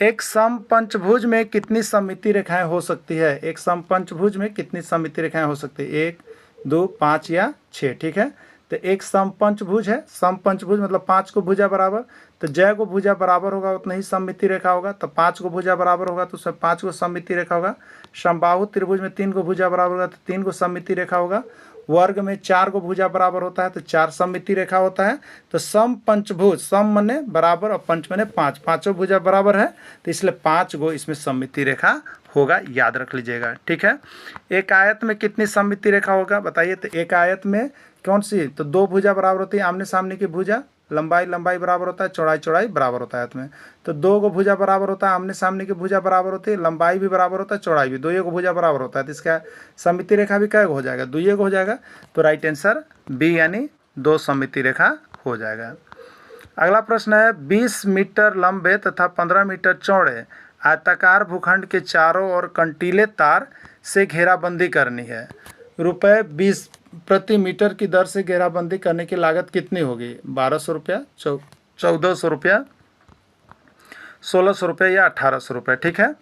एक समपंचभुज में कितनी सममिति रेखाएं हो सकती है, एक समपंचभुज में कितनी सममिति रेखाएं हो सकती है, 1 2 5 या 6। ठीक है, तो एक समपंचभुज है, समपंचभुज मतलब 5 को भुजा बराबर, तो जय को भुजा बराबर होगा उतना ही सममिति रेखा होगा, तो 5 को भुजा बराबर होगा तो उसमें 5 को सममिति रेखा होगा। समबाहु त्रिभुज में 3 को भुजा बराबर होगा तो 3 को सममिति रेखा होगा। वर्ग में 4 को भुजा बराबर होता है तो 4 सममिति रेखा होता है। तो सम पंचभुज, सम मने बराबर और पंच मने 5, पाँचों भुजा बराबर है, तो इसलिए 5 गो इसमें सममिति रेखा होगा, याद रख लीजिएगा। ठीक है, एक आयत में कितनी सममिति रेखा होगा बताइए, तो एक आयत में कौन सी, तो 2 भुजा बराबर होती है, आमने सामने की भुजा, लंबाई लंबाई बराबर होता है, चौड़ाई चौड़ाई बराबर होता है आयत में। तो 2 को भुजा बराबर होता है, आमने सामने की भुजा बराबर होती है, लंबाई भी बराबर होता है, चौड़ाई भी, 2 को भुजा बराबर होता है, तो इसका सममिति रेखा भी क्या हो जाएगा, 2 को हो जाएगा। तो राइट आंसर बी यानी 2 सममिति रेखा हो जाएगा। अगला प्रश्न है, 20 मीटर लंबे तथा 15 मीटर चौड़े आयताकार भूखंड के चारों ओर कंटीले तार से घेराबंदी करनी है। रुपये 20 प्रति मीटर की दर से घेराबंदी करने की लागत कितनी होगी, 1200 रुपया, 1400 रुपया, 1600 रुपये या 1800 रुपये। ठीक है,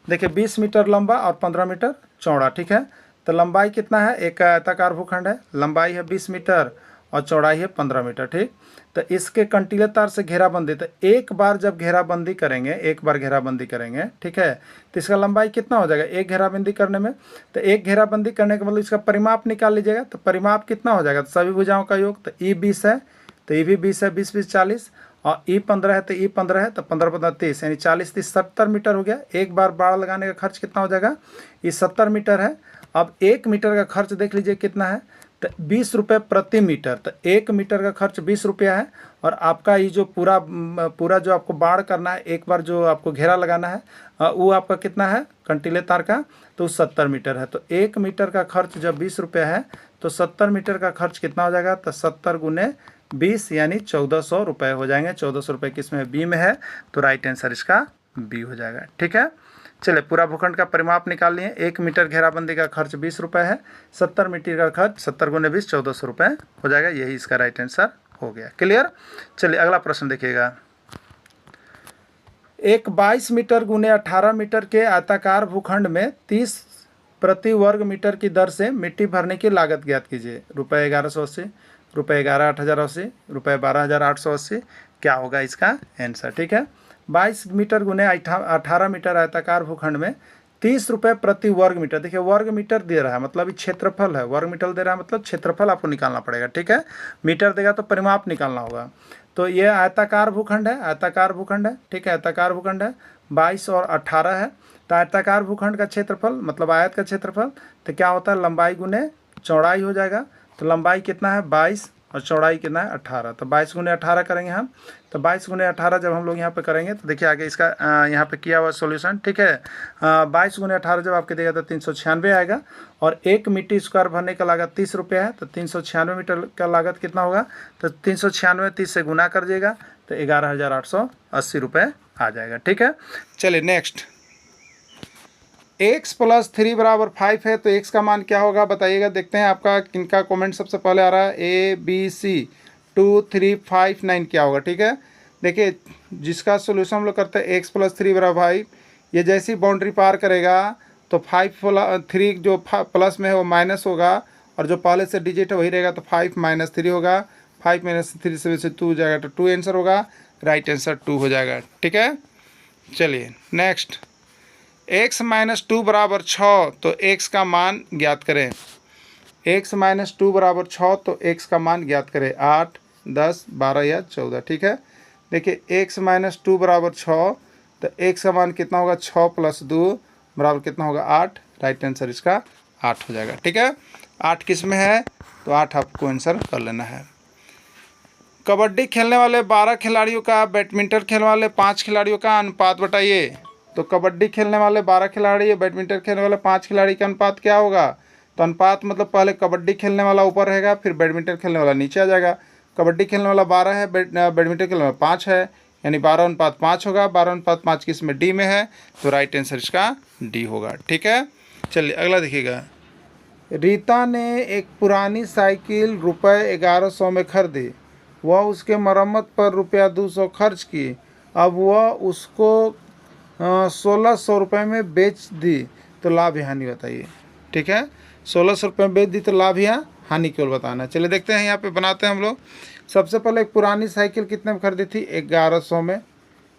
देखिए 20 मीटर लंबा और 15 मीटर चौड़ा। ठीक है, तो लंबाई कितना है, एक आयताकार भूखंड है, लंबाई है 20 मीटर और चौड़ाई है 15 मीटर। ठीक, तो इसके कंटीले तार से घेराबंदी, तो एक बार जब घेराबंदी करेंगे, एक बार घेराबंदी करेंगे, ठीक है, तो इसका लंबाई कितना हो जाएगा एक घेराबंदी करने में। तो एक घेराबंदी करने का मतलब इसका परिमाप निकाल लीजिएगा। तो परिमाप कितना हो जाएगा, तो सभी भुजाओं का योग, तो ई 20 है तो ई भी 20 है, 20 20 40, और ई 15 है तो ई 15 है, तो 15 15 30, यानी 40 30 70 मीटर हो गया। एक बार बाड़ लगाने का खर्च कितना हो जाएगा, ये 70 मीटर है। अब 1 मीटर का खर्च देख लीजिए कितना है, तो 20 रुपये प्रति मीटर। तो 1 मीटर का खर्च 20 रुपया है, और आपका ये जो पूरा जो आपको बाड़ करना है, एक बार जो आपको घेरा लगाना है, वो आपका कितना है कंटीले तार का, तो 70 मीटर है। तो 1 मीटर का खर्च जब 20 रुपया है, तो 70 मीटर का खर्च कितना हो जाएगा, तो 70 गुने 20 यानी 1400 रुपये हो जाएंगे। 1400 रुपये किसमें, बी में है, तो राइट आंसर इसका बी हो जाएगा। ठीक है, चलिए पूरा भूखंड का परिमाप निकाल लिए। 1 मीटर घेराबंदी का खर्च 20 रुपये है, 70 मीटर का खर्च 70 गुने 20 1400 रुपये हो जाएगा। यही इसका राइट आंसर हो गया। क्लियर। चलिए अगला प्रश्न देखिएगा। एक 22 मीटर गुने 18 मीटर के आयताकार भूखंड में 30 प्रति वर्ग मीटर की दर से मिट्टी भरने की लागत ज्ञात कीजिए। रुपये 1180, रुपये 11,880, रुपये 12,880, क्या होगा इसका आंसर। ठीक है, 22 मीटर गुने 18 मीटर आयताकार भूखंड में 30 रुपये प्रति वर्ग मीटर। देखिए वर्ग मीटर दे रहा है मतलब ये क्षेत्रफल है, वर्ग मीटर दे रहा है मतलब क्षेत्रफल आपको निकालना पड़ेगा। ठीक है, मीटर देगा तो परिमाप निकालना होगा। तो ये आयताकार भूखंड है, आयताकार भूखंड है। ठीक है, आयताकार भूखंड है, 22 और 18 है। तो आयताकार भूखंड का क्षेत्रफल मतलब आयत का क्षेत्रफल, तो क्या होता है लंबाई गुने चौड़ाई हो जाएगा। तो लंबाई कितना है 22 और चौड़ाई कितना है 18, तो 22 गुने 18 करेंगे हम। तो 22 गुने 18 जब हम लोग यहाँ पे करेंगे तो देखिए आगे इसका यहाँ पे किया हुआ सॉल्यूशन। ठीक है, 22 गुने 18 जब आपके देगा तो 396 आएगा, और 1 मीटर स्क्वायर भरने का लागत 30 रुपये है। तो 396 मीटर का लागत कितना होगा, तो 396 30 से गुना कर दिएगा तो 11,880 रुपये आ जाएगा। ठीक है, चलिए नेक्स्ट। x + 3 = 5 है, तो x का मान क्या होगा बताइएगा। देखते हैं आपका किनका कमेंट सबसे पहले आ रहा है। ABC 2359 क्या होगा। ठीक है, देखिए जिसका सोल्यूशन हम लोग करते हैं x + 3 = 5, ये जैसी बाउंड्री पार करेगा तो 3 जो प्लस में है वो माइनस होगा, और जो पहले से डिजिट है वही रहेगा, तो 5 - 3 होगा। 5 - 3 से 2 हो जाएगा, तो 2 आंसर होगा। राइट आंसर 2 हो जाएगा। ठीक है, चलिए नेक्स्ट। x - 2 = 6, तो x का मान ज्ञात करें। x - 2 = 6, तो x का मान ज्ञात करें। 8 10 12 या 14। ठीक है, देखिए x - 2 = 6, तो x का मान कितना होगा, 6 + 2 बराबर कितना होगा 8। राइट आंसर इसका 8 हो जाएगा। ठीक है, 8 किस में है, तो 8 आपको आंसर कर लेना है। कबड्डी खेलने वाले 12 खिलाड़ियों का बैडमिंटन खेलने वाले 5 खिलाड़ियों का अनुपात बताइए। तो कबड्डी खेलने वाले 12 खिलाड़ी, बैडमिंटन खेलने वाले 5 खिलाड़ी का अनुपात क्या होगा। तो अनुपात मतलब पहले कबड्डी खेलने वाला ऊपर रहेगा, फिर बैडमिंटन खेलने वाला नीचे आ जाएगा। कबड्डी खेलने वाला 12 है, बैडमिंटन खेलने वाला 5 है, यानी 12:5 होगा। 12:5 किस में, डी में है, तो राइट आंसर इसका डी होगा। ठीक है, चलिए अगला देखिएगा। रीता ने एक पुरानी साइकिल रुपये 1100 में खरीदी। वह उसके मरम्मत पर रुपया 200 खर्च की। अब वह उसको 1600 रुपये में बेच दी, तो लाभ या हानि बताइए। ठीक है, 1600 रुपये में बेच दी तो लाभ या हानि केवल बताना। चलिए देखते हैं, यहाँ पे बनाते हैं हम लोग। सबसे पहले एक पुरानी साइकिल कितने में खरीदी थी, 1100 में।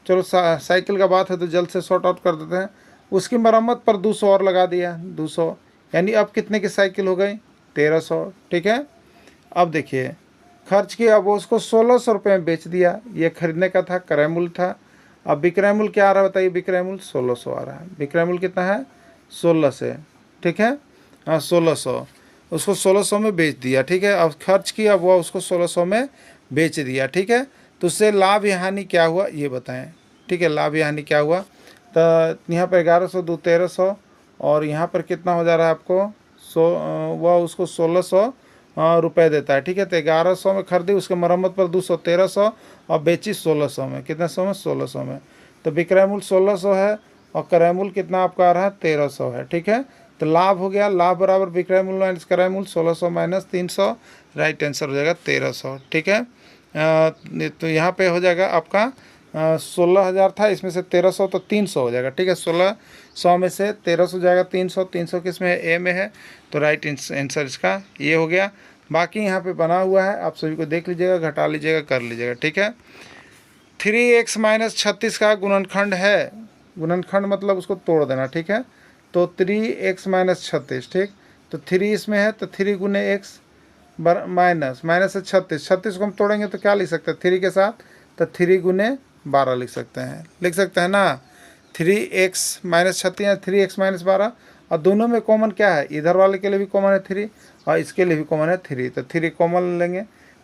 चलो साइकिल का बात है तो जल्द से शॉर्ट आउट कर देते हैं। उसकी मरम्मत पर 200 और लगा दिया, 200, यानी अब कितने की साइकिल हो गई, 1300। ठीक है, अब देखिए खर्च किया, अब उसको 1600 रुपये में बेच दिया। ये खरीदने का था, क्रय मूल्य था। अब विक्रय मूल्य क्या आ रहा है बताइए, विक्रय मूल्य 1600 आ रहा है। विक्रय मूल्य कितना है, 16 से। ठीक है, हाँ 1600, उसको 1600 में बेच दिया। ठीक है, अब खर्च किया, अब वह उसको 1600 में बेच दिया। ठीक है, तो उससे लाभ या हानि क्या हुआ ये बताएं। ठीक है, लाभ या हानि क्या हुआ, तो यहाँ पर 1100 2 1300, और यहाँ पर कितना हो जा रहा है आपको, वह उसको 1600 रुपये देता है। ठीक है, तो 1100 में खरीदी, उसके मरम्मत पर 200 1300, और बेची 1600 में। कितने सौ में, 1600 में। तो विक्रय मूल्य 1600 है, और क्रय मूल्य कितना आपका आ रहा है, 1300 है। ठीक है, तो लाभ हो गया, लाभ बराबर विक्रय मूल्य माइनस क्रय मूल्य, 1600 - 300, राइट आंसर हो जाएगा 1300। ठीक है, तो यहाँ पे हो जाएगा आपका 16,000 था, इसमें से 1300 तो 300 हो जाएगा। ठीक है, 1600 में से 1300 जाएगा 300, 300 किस में है, ए में है, तो राइट आंसर इसका ये हो गया। बाकी यहाँ पे बना हुआ है, आप सभी को देख लीजिएगा, घटा लीजिएगा, कर लीजिएगा, ठीक है। 3x माइनस 36 का गुणनखंड है, गुणनखंड मतलब उसको तोड़ देना, ठीक है। तो 3x माइनस 36, ठीक। तो 3 इसमें है तो 3 गुने एक्स माइनस से 36 को हम तोड़ेंगे तो क्या लिख सकते हैं 3 के साथ, तो 3 गुने 12 लिख सकते हैं ना। 3x माइनस 36 3x माइनस 12, और दोनों में कॉमन क्या है, इधर वाले के लिए भी कॉमन है 3 और इसके लिए भी कॉमन है 3, तो 3 कॉमन लेंगे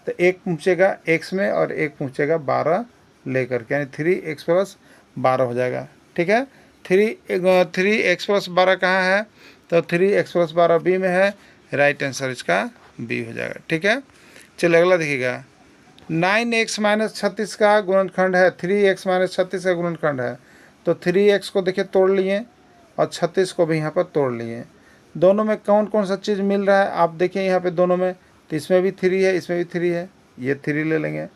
तो एक पहुँचेगा x में और एक पहुँचेगा 12 लेकर के, यानी 3x प्लस 12 हो जाएगा, ठीक है। 3x प्लस 12 कहाँ है, तो 3x प्लस 12 बी में है, राइट आंसर इसका बी हो जाएगा, ठीक है। चलिए अगला देखिएगा, 9x माइनस 36 का गुणनखंड है, 3x माइनस 36 का गुणनखंड है। तो 3x को देखिए तोड़ लिए और 36 को भी यहाँ पर तोड़ लिए। दोनों में कौन कौन सा चीज़ मिल रहा है आप देखिए यहाँ पे दोनों में, तो इसमें भी 3 है, इसमें भी 3 है, ये 3 ले लेंगे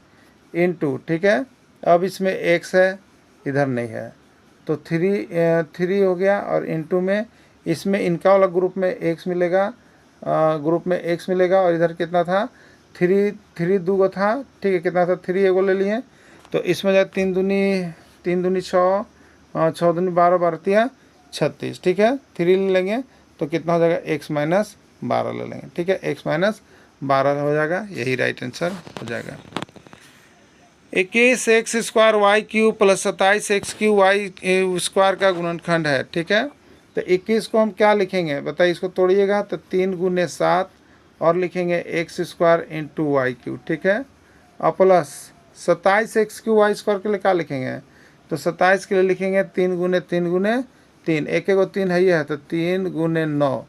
इनटू, ठीक है। अब इसमें x है, इधर नहीं है, तो 3 हो गया, और इनटू में इसमें इनका वाला ग्रुप में x मिलेगा, और इधर कितना था 3 दूगो था, ठीक है, कितना था 3 एगो ले लिए। तो इसमें जाए 3 दूनी 6, 6 दूनी 12, 12 36, ठीक है। 3 ले लेंगे तो कितना हो जाएगा x माइनस 12 ले लेंगे, ठीक है, x माइनस 12 हो जाएगा, यही राइट आंसर हो जाएगा। 21x square y q plus 27x q y square का गुणनखंड है, ठीक है। तो 21 को हम क्या लिखेंगे बताइए, इसको तोड़िएगा तो 3 गुने 7 और लिखेंगे x square into y q, ठीक है, और plus 27x q y square के लिए क्या लिखेंगे, तो 27 के लिए लिखेंगे 3 गुने 3, एक एगो 3 है, ये है, तो 3 गुने 9,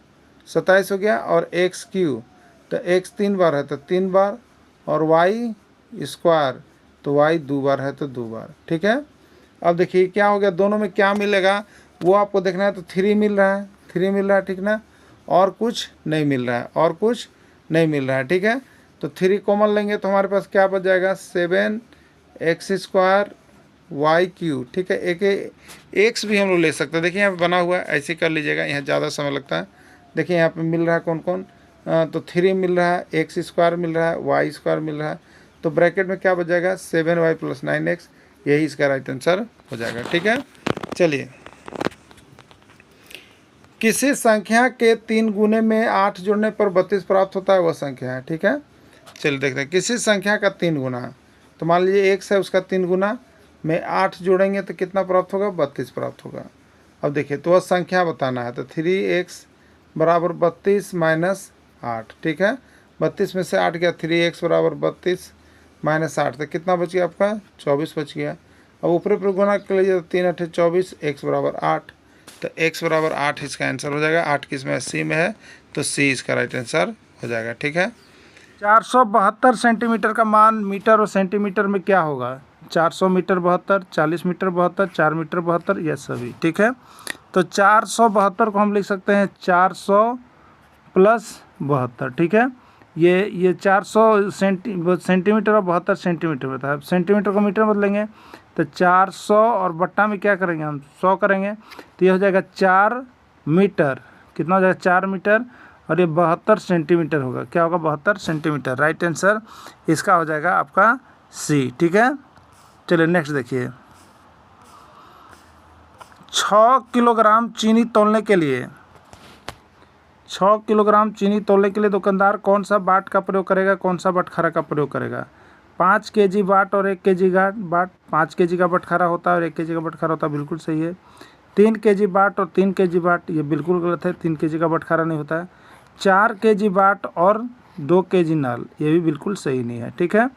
27 हो गया, और x क्यू, तो x 3 बार है तो 3 बार, और y स्क्वायर, तो y 2 बार है तो 2 बार, ठीक है। अब देखिए क्या हो गया, दोनों में क्या मिलेगा वो आपको देखना है, तो 3 मिल रहा है, ठीक ना, और कुछ नहीं मिल रहा है, ठीक है। तो 3 कॉमन लेंगे तो हमारे पास क्या बच जाएगा, 7x स्क्वायर वाई क्यू, ठीक है। एक एक्स भी हम लोग ले सकते हैं, देखिए यहाँ पे बना हुआ है, ऐसे कर लीजिएगा, यहाँ ज़्यादा समय लगता है। देखिए यहाँ पे मिल रहा है कौन कौन, तो 3 मिल रहा है, एक्स स्क्वायर मिल रहा है, वाई स्क्वायर मिल रहा है, तो ब्रैकेट में क्या बच जाएगा 7y प्लस 9x, यही इसका राइट आंसर हो जाएगा, ठीक है। चलिए, किसी संख्या के 3 गुने में 8 जोड़ने पर 32 प्राप्त होता है, वह संख्या है, ठीक है। चलिए देखते हैं, किसी संख्या का 3 गुना, तो मान लीजिए x है, उसका 3 गुना में 8 जोड़ेंगे तो कितना प्राप्त होगा, 32 प्राप्त होगा। अब देखिए, तो वह संख्या बताना है, तो 3x बराबर 32 माइनस 8, ठीक है। 32 में से 8 गया, 3x बराबर 32 माइनस 8, तो कितना बच गया आपका 24 बच गया। अब ऊपर पर गुना कर लीजिए, तो 3 8 24, x बराबर 8, तो x बराबर 8 इसका आंसर हो जाएगा। 8 किस में, सी में है, तो सी इसका राइट आंसर हो जाएगा, ठीक है। 472 सेंटीमीटर का मान मीटर और सेंटीमीटर में क्या होगा, 400 मीटर 72, 40 मीटर 72, 4 मीटर 72, यह सभी, ठीक है। तो 472 को हम लिख सकते हैं 400 प्लस 72, ठीक है। ये 400 सेंटीमीटर और 72 सेंटीमीटर में था, सेंटीमीटर को मीटर बदलेंगे तो 400 और बट्टा में क्या करेंगे हम 100 करेंगे, तो ये हो जाएगा 4 मीटर, कितना हो जाएगा 4 मीटर, और ये 72 सेंटीमीटर होगा, क्या होगा 72 सेंटीमीटर, राइट आंसर इसका हो जाएगा आपका सी, ठीक है। चलिए नेक्स्ट देखिए, 6 किलोग्राम चीनी तौलने के लिए 6 किलोग्राम चीनी तौलने के लिए दुकानदार कौन सा बाट का प्रयोग करेगा, कौन सा बटखरा का प्रयोग करेगा। 5 केजी बाट और 1 केजी बाट, 5 केजी का बटखरा होता है और 1 केजी का बटखरा होता है, बिल्कुल सही है। 3 केजी बाट और 3 केजी बाट, ये बिल्कुल गलत है, 3 केजी का बटखरा नहीं होता है। 4 केजी बाट और 2 केजी नाल, ये भी बिल्कुल सही नहीं है, ठीक है।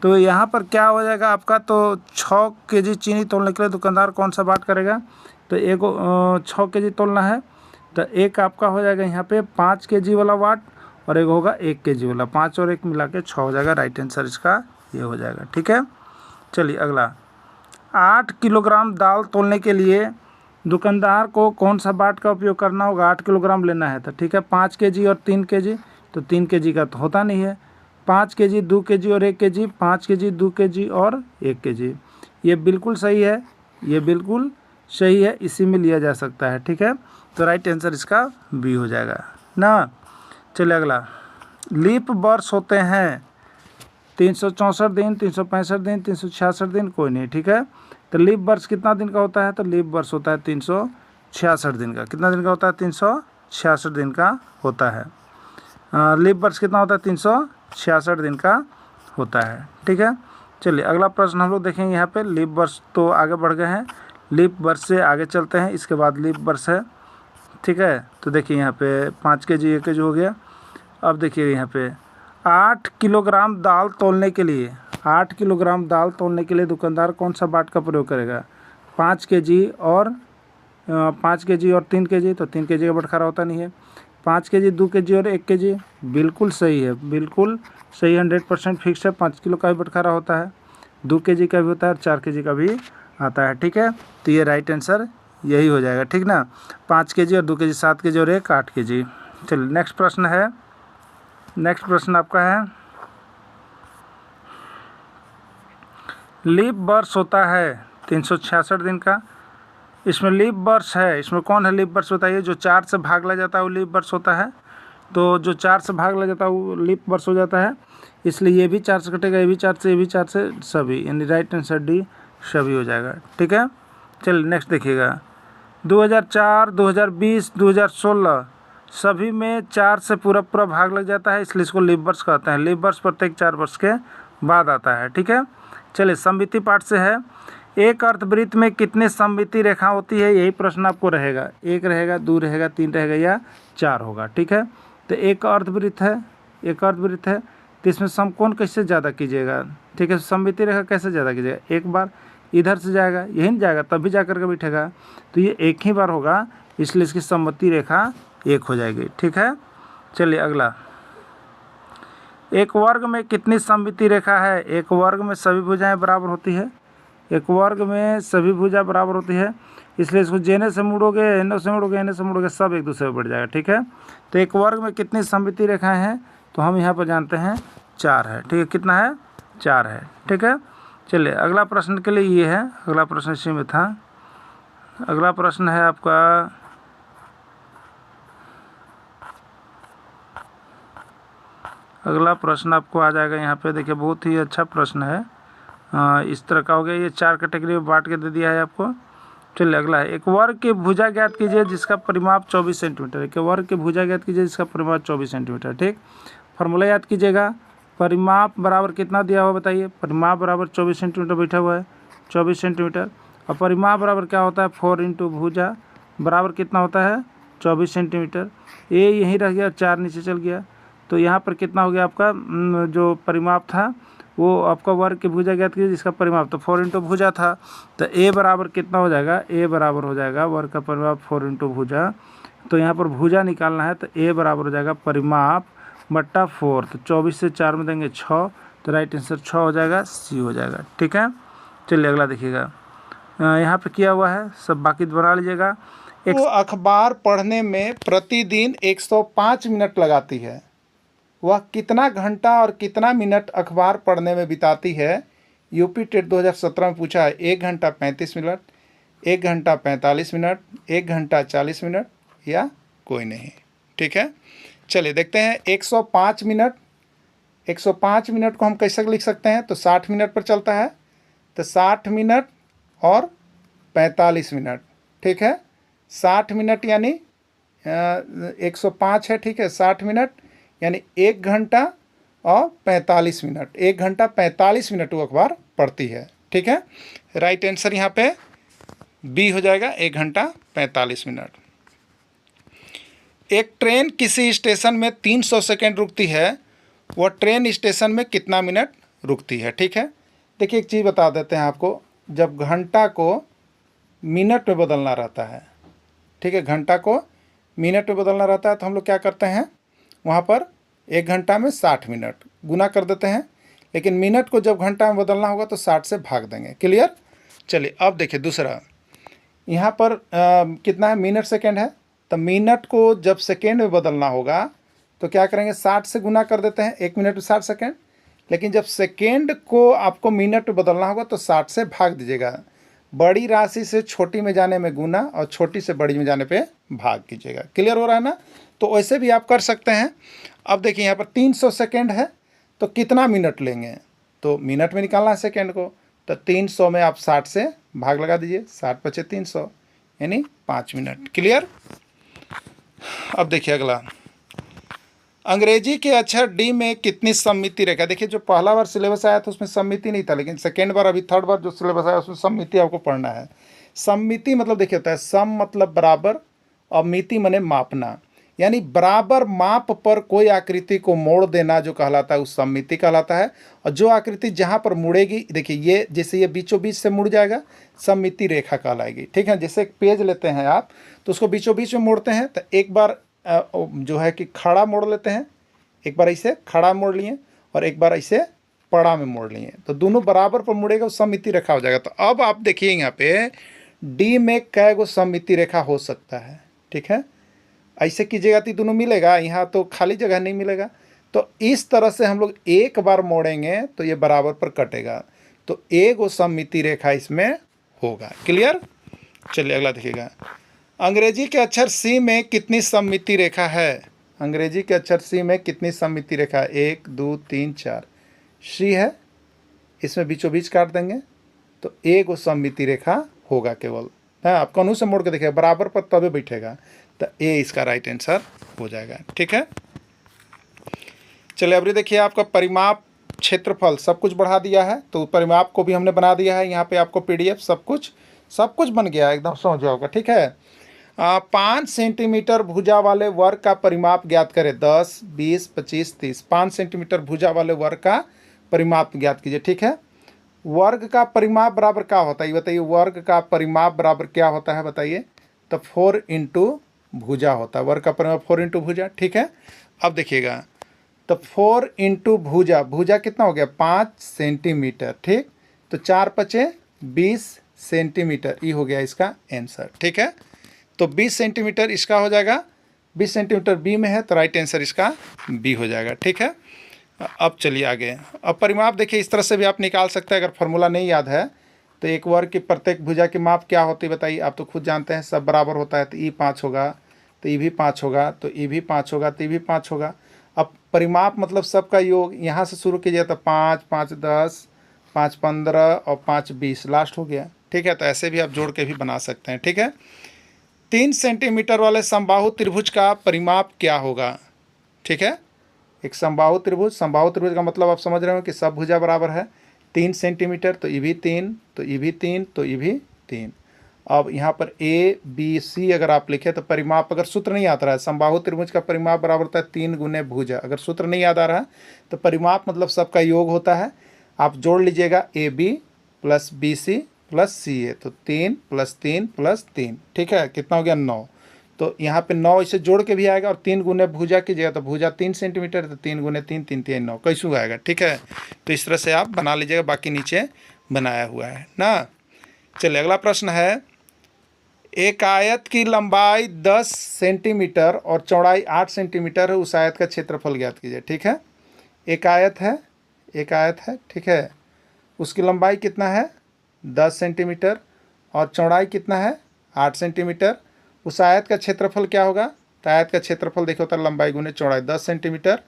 तो यहाँ पर क्या हो जाएगा आपका, तो 6 केजी चीनी तौलने के लिए दुकानदार कौन सा बाट करेगा, तो एक 6 केजी तोलना है, तो एक आपका हो जाएगा यहाँ पे 5 केजी वाला वाट, और एक होगा 1 केजी वाला, 5 और 1 मिला के 6 हो जाएगा, राइट आंसर इसका ये हो जाएगा, ठीक है। चलिए अगला, 8 किलोग्राम दाल तोलने के लिए दुकानदार को कौन सा बाट का उपयोग करना होगा, 8 किलोग्राम लेना है, तो ठीक है 5 केजी और 3 केजी, तो 3 केजी का तो होता नहीं है, 5 केजी 2 केजी और 1 केजी, 5 केजी 2 केजी और 1 केजी, ये बिल्कुल सही है, ये बिल्कुल सही है, इसी में लिया जा सकता है, ठीक है। तो राइट आंसर इसका बी हो जाएगा ना। चलिए अगला, लीप वर्ष होते हैं 364 दिन, 365 दिन, 366 दिन, कोई नहीं, ठीक है। तो लीप वर्ष कितना दिन का होता है? तो लीप वर्ष होता है 366 दिन का। कितना दिन का होता है? 366 दिन का होता है। लीप वर्ष कितना होता है? 366 दिन का होता है, ठीक है। चलिए अगला प्रश्न हम लोग देखेंगे यहाँ पे। लीप वर्ष तो आगे बढ़ गए हैं, लीप वर्ष से आगे चलते हैं। इसके बाद लीप वर्ष है, ठीक है। तो देखिए यहाँ पे 5 kg 1 kg हो गया। अब देखिए यहाँ पे 8 किलोग्राम दाल तौलने के लिए, 8 किलोग्राम दाल तौलने के लिए दुकानदार कौन सा बाट का प्रयोग करेगा? 5 kg और 5 kg और 3 kg, तो 3 kg का बटखारा होता नहीं है। 5 kg, 2 kg और 1 kg, बिल्कुल सही है, बिल्कुल सही, 100% फिक्स है। 5 किलो का भी बटखारा होता है, 2 kg का भी होता है और 4 kg का भी आता है, ठीक है। तो ये राइट आंसर यही हो जाएगा, ठीक ना। 5 kg और 2 kg, 7 kg और 1 8 kg। चलिए नेक्स्ट प्रश्न है। नेक्स्ट प्रश्न आपका है, लीप वर्ष होता है 366 दिन का। इसमें लीप वर्ष है, इसमें कौन है लीप वर्ष? बताइए। जो 4 से भाग लग जाता है वो लीप वर्ष होता है। तो जो 4 से भाग लग जाता है वो लीप वर्ष हो जाता है। इसलिए ये भी 4 से कटेगा, ये भी 4 से, ये भी 4 से, सभी, यानी राइट आंसर डी सभी हो जाएगा, ठीक है। चलिए नेक्स्ट देखिएगा। 2004, 2020, 2016 सभी में 4 से पूरा पूरा भाग लग जाता है, इसलिए इसको लीप वर्ष कहते हैं। लीप वर्ष प्रत्येक 4 वर्ष के बाद आता है, ठीक है। चलिए सममिति पाठ से है। एक अर्धवृत्त में कितने सममिति रेखा होती है? यही प्रश्न आपको रहेगा। 1 रहेगा, 2 रहेगा, 3 रहेगा या 4 होगा, ठीक है। तो एक अर्धवृत्त है, एक अर्धवृत्त है, तो इसमें समकोण कैसे ज़्यादा कीजिएगा? ठीक है, सममिति रेखा कैसे ज़्यादा कीजिएगा? एक बार इधर से जाएगा, यही नहीं जाएगा, तब भी जा कर के बैठेगा, तो ये एक ही बार होगा, इसलिए इसकी सममिति रेखा 1 हो जाएगी, ठीक है। चलिए अगला, एक वर्ग में कितनी सममिति रेखा है? एक वर्ग में सभी भुजाएं बराबर होती है। एक वर्ग में सभी भुजा बराबर होती है, इसलिए इसको जेने से मुड़ोगे, एने से मुड़ोगे, एने से मुड़ोगे, सब एक दूसरे पर बढ़ जाएगा, ठीक है। तो एक वर्ग में कितनी सममिति रेखाएं हैं? तो हम यहाँ पर जानते हैं 4 है, ठीक है। कितना है? 4 है, ठीक है। चलिए अगला प्रश्न के लिए ये है, अगला प्रश्न इसी में था। अगला प्रश्न है आपका, अगला प्रश्न आपको आ जाएगा यहाँ पे। देखिए बहुत ही अच्छा प्रश्न है, इस तरह का हो गया। ये 4 कैटेगरी में बांट के दे दिया है आपको। चलिए अगला है, एक वर्ग की भुजा ज्ञात कीजिए जिसका परिमाप 24 सेंटीमीटर है। एक वर्ग की भुजा ज्ञात कीजिए जिसका परिमाप 24 सेंटीमीटर, ठीक। फॉर्मूला याद कीजिएगा। परिमाप बराबर कितना दिया हुआ बताइए? परिमाप बराबर 24 सेंटीमीटर बैठा हुआ है, 24 सेंटीमीटर। और परिमाप बराबर क्या होता है? 4 इंटू भुजा बराबर कितना होता है? 24 सेंटीमीटर। ये यहीं रह गया, 4 नीचे चल गया, तो यहाँ पर कितना हो गया आपका? जो परिमाप था वो आपका वर्ग की भुजा ज्ञात कीजिए जिसका परिमाप, तो 4 इंटू भुजा था, तो ए बराबर कितना हो जाएगा? ए बराबर हो जाएगा वर्ग का परिमाप 4 इंटू भुजा। तो यहाँ पर भुजा निकालना है, तो ए बराबर हो जाएगा परिमाप बट्टा 4। तो 24 से 4 में देंगे 6, तो राइट आंसर 6 हो जाएगा, सी हो जाएगा, ठीक है। चलिए अगला देखिएगा, यहाँ पर किया हुआ है, सब बाकी बना लीजिएगा। तो अखबार पढ़ने में प्रतिदिन 105 मिनट लगाती है, वह कितना घंटा और कितना मिनट अखबार पढ़ने में बिताती है? यूपी टेट 2017 में पूछा है। 1 घंटा 35 मिनट, 1 घंटा 45 मिनट, 1 घंटा 40 मिनट या कोई नहीं, ठीक है। चलिए देखते हैं 105 मिनट। 105 मिनट को हम कैसे लिख सकते हैं? तो 60 मिनट पर चलता है, तो 60 मिनट और 45 मिनट, ठीक है। 60 मिनट यानी 105 है, ठीक है। 60 मिनट यानी 1 घंटा और 45 मिनट, 1 घंटा 45 मिनट वो अखबार पढ़ती है, ठीक है। राइट आंसर यहाँ पे बी हो जाएगा, 1 घंटा 45 मिनट। एक ट्रेन किसी स्टेशन में 300 सेकेंड रुकती है, वह ट्रेन स्टेशन में कितना मिनट रुकती है, ठीक है। देखिए एक चीज़ बता देते हैं आपको, जब घंटा को मिनट में बदलना रहता है, ठीक है, घंटा को मिनट में बदलना रहता है, तो हम लोग क्या करते हैं, वहाँ पर 1 घंटा में 60 मिनट गुना कर देते हैं, लेकिन मिनट को जब घंटा में बदलना होगा तो 60 से भाग देंगे। क्लियर। चलिए अब देखिए दूसरा, यहाँ पर कितना है? मिनट सेकेंड है, तो मिनट को जब सेकेंड में बदलना होगा तो क्या करेंगे? 60 से गुना कर देते हैं, 1 मिनट में 60 सेकेंड। लेकिन जब सेकेंड को आपको मिनट में बदलना होगा तो 60 से भाग दीजिएगा। बड़ी राशि से छोटी में जाने में गुना और छोटी से बड़ी में जाने पे भाग कीजिएगा। क्लियर हो रहा है ना? तो वैसे भी आप कर सकते हैं। अब देखिए यहाँ पर 300 सेकेंड है तो कितना मिनट लेंगे, तो मिनट में निकालना है सेकेंड को, तो 300 में आप 60 से भाग लगा दीजिए, 60 × 300 यानी 5 मिनट। क्लियर? अब देखिए अगला, अंग्रेजी के अक्षर डी में कितनी सममिति रेखा। देखिए जो पहला बार सिलेबस आया था उसमें सममिति नहीं था, लेकिन सेकेंड बार अभी थर्ड बार जो सिलेबस आया उसमें सममिति आपको पढ़ना है। सममिति मतलब देखिए होता है सम मतलब बराबर और मिति माने मापना, यानी बराबर माप पर कोई आकृति को मोड़ देना जो कहलाता है उस सममिति कहलाता है। और जो आकृति जहाँ पर मुड़ेगी, देखिए ये जैसे ये बीचों बीच से मुड़ जाएगा, सममिति रेखा कहलाएगी। ठीक है, जैसे एक पेज लेते हैं आप तो उसको बीचों बीच में मोड़ते हैं, तो एक बार जो है कि खड़ा मोड़ लेते हैं, एक बार ऐसे खड़ा मोड़ लिए और एक बार ऐसे पड़ा में मोड़ लिए, तो दोनों बराबर पर मुड़ेगा, उस सममिति रेखा हो जाएगा। तो अब आप देखिए यहाँ पे डी में कै गो सममिति रेखा हो सकता है। ठीक है, ऐसे कीजिएगा तो दोनों मिलेगा, यहाँ तो खाली जगह नहीं मिलेगा। तो इस तरह से हम लोग एक बार मोड़ेंगे तो ये बराबर पर कटेगा, तो एक गो सममिति रेखा इसमें होगा। क्लियर? चलिए अगला देखिएगा, अंग्रेजी के अक्षर सी में कितनी सममिति रेखा है। अंग्रेजी के अक्षर सी में कितनी सममिति रेखा है? 1 2 3 4। सी है, इसमें बीचों बीच काट देंगे तो एक गो सममिति रेखा होगा केवल। हाँ, आप कौन से मोड़ के देखिए बराबर पर तबे बैठेगा, तो ए इसका राइट आंसर हो जाएगा। ठीक है, चलिए अब देखिए आपका परिमाप क्षेत्रफल सब कुछ बढ़ा दिया है, तो परिमाप को भी हमने बना दिया है। यहाँ पे आपको पीडीएफ सब कुछ बन गया है, एकदम समझ जाओगा। ठीक है, 5 सेंटीमीटर भुजा वाले वर्ग का परिमाप ज्ञात करें। 10 20 25 30। 5 सेंटीमीटर भुजा वाले वर्ग का परिमाप ज्ञात कीजिए। ठीक है, वर्ग का परिमाप बराबर क्या होता है ये बताइए। वर्ग का परिमाप बराबर क्या होता है बताइए, तो 4 × भुजा होता है। वर्ग का परिमाप 4 × भुजा। ठीक है, अब देखिएगा तो 4 × भुजा, भुजा कितना हो गया 5 सेंटीमीटर। ठीक, तो 4 × 5 = 20 सेंटीमीटर, ये हो गया इसका आंसर। ठीक है, तो 20 सेंटीमीटर इसका हो जाएगा, 20 सेंटीमीटर बी में है तो राइट आंसर इसका बी हो जाएगा। ठीक है, अब चलिए आगे। अब परिमाप देखिए इस तरह से भी आप निकाल सकते हैं, अगर फार्मूला नहीं याद है तो एक वर्ग की प्रत्येक भुजा की माप क्या होती है बताइए। आप तो खुद जानते हैं, सब बराबर होता है, तो ई 5 होगा, तो ई भी 5 होगा, तो ई भी 5 होगा, तो ई भी 5 होगा। अब परिमाप मतलब सबका योग, यहाँ से शुरू कीजिए तो 5 5 10 5 15 और 5 20 लास्ट हो गया। ठीक है, तो ऐसे भी आप जोड़ के भी बना सकते हैं। ठीक है, 3 सेंटीमीटर वाले समबाहु त्रिभुज का परिमाप क्या होगा। ठीक है, एक समबाहु त्रिभुज का मतलब आप समझ रहे हो कि सब भुजा बराबर है। 3 सेंटीमीटर, तो ये भी 3, तो ये भी 3, तो ये भी 3। अब यहाँ पर ए बी सी अगर आप लिखे तो परिमाप, अगर सूत्र नहीं आता रहा है, समबाहु त्रिभुज का परिमाप बराबर होता है 3 × भुजा। अगर सूत्र नहीं याद आ रहा है तो परिमाप मतलब सबका योग होता है। आप जोड़ लीजिएगा A B plus B C plus C A, तो 3 + 3 + 3। ठीक है, कितना हो गया 9। तो यहाँ पे 9 इसे जोड़ के भी आएगा, और 3 × भुजा कीजिएगा तो भुजा 3 सेंटीमीटर, तो 3 × 3 3 3 9 कैसे आएगा। ठीक है, तो इस तरह से आप बना लीजिएगा, बाकी नीचे बनाया हुआ है ना। चलिए अगला प्रश्न है, एक आयत की लंबाई 10 सेंटीमीटर और चौड़ाई 8 सेंटीमीटर है, उस आयत का क्षेत्रफल ज्ञात कीजिए। ठीक है, एक आयत है। ठीक है, उसकी लंबाई कितना है 10 सेंटीमीटर और चौड़ाई कितना है 8 सेंटीमीटर। उस आयत का क्षेत्रफल क्या होगा, तो आयत का क्षेत्रफल देखो होता है लंबाई गुने चौड़ाई, 10 सेंटीमीटर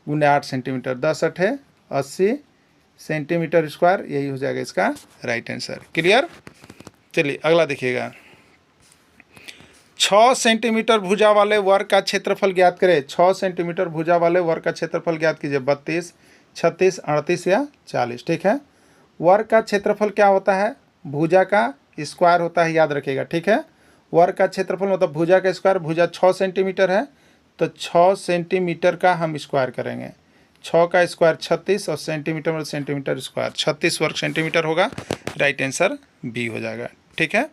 गुने 8 सेंटीमीटर, 10 × 8 = 80 सेंटीमीटर स्क्वायर, यही हो जाएगा इसका राइट आंसर। क्लियर? चलिए अगला देखिएगा, 6 सेंटीमीटर भुजा वाले वर्ग का क्षेत्रफल ज्ञात करें। 6 सेंटीमीटर भुजा वाले वर्ग का क्षेत्रफल ज्ञात कीजिए। 32 36 38 या 40। ठीक है, वर्ग का क्षेत्रफल क्या होता है, भुजा का स्क्वायर होता है, याद रखिएगा। ठीक है, वर्ग का क्षेत्रफल मतलब भुजा का स्क्वायर। भुजा 6 सेंटीमीटर है तो 6 सेंटीमीटर का हम स्क्वायर करेंगे, 6 का स्क्वायर 36 और सेंटीमीटर मतलब सेंटीमीटर स्क्वायर 36 वर्ग सेंटीमीटर होगा, राइट आंसर बी हो जाएगा। ठीक है।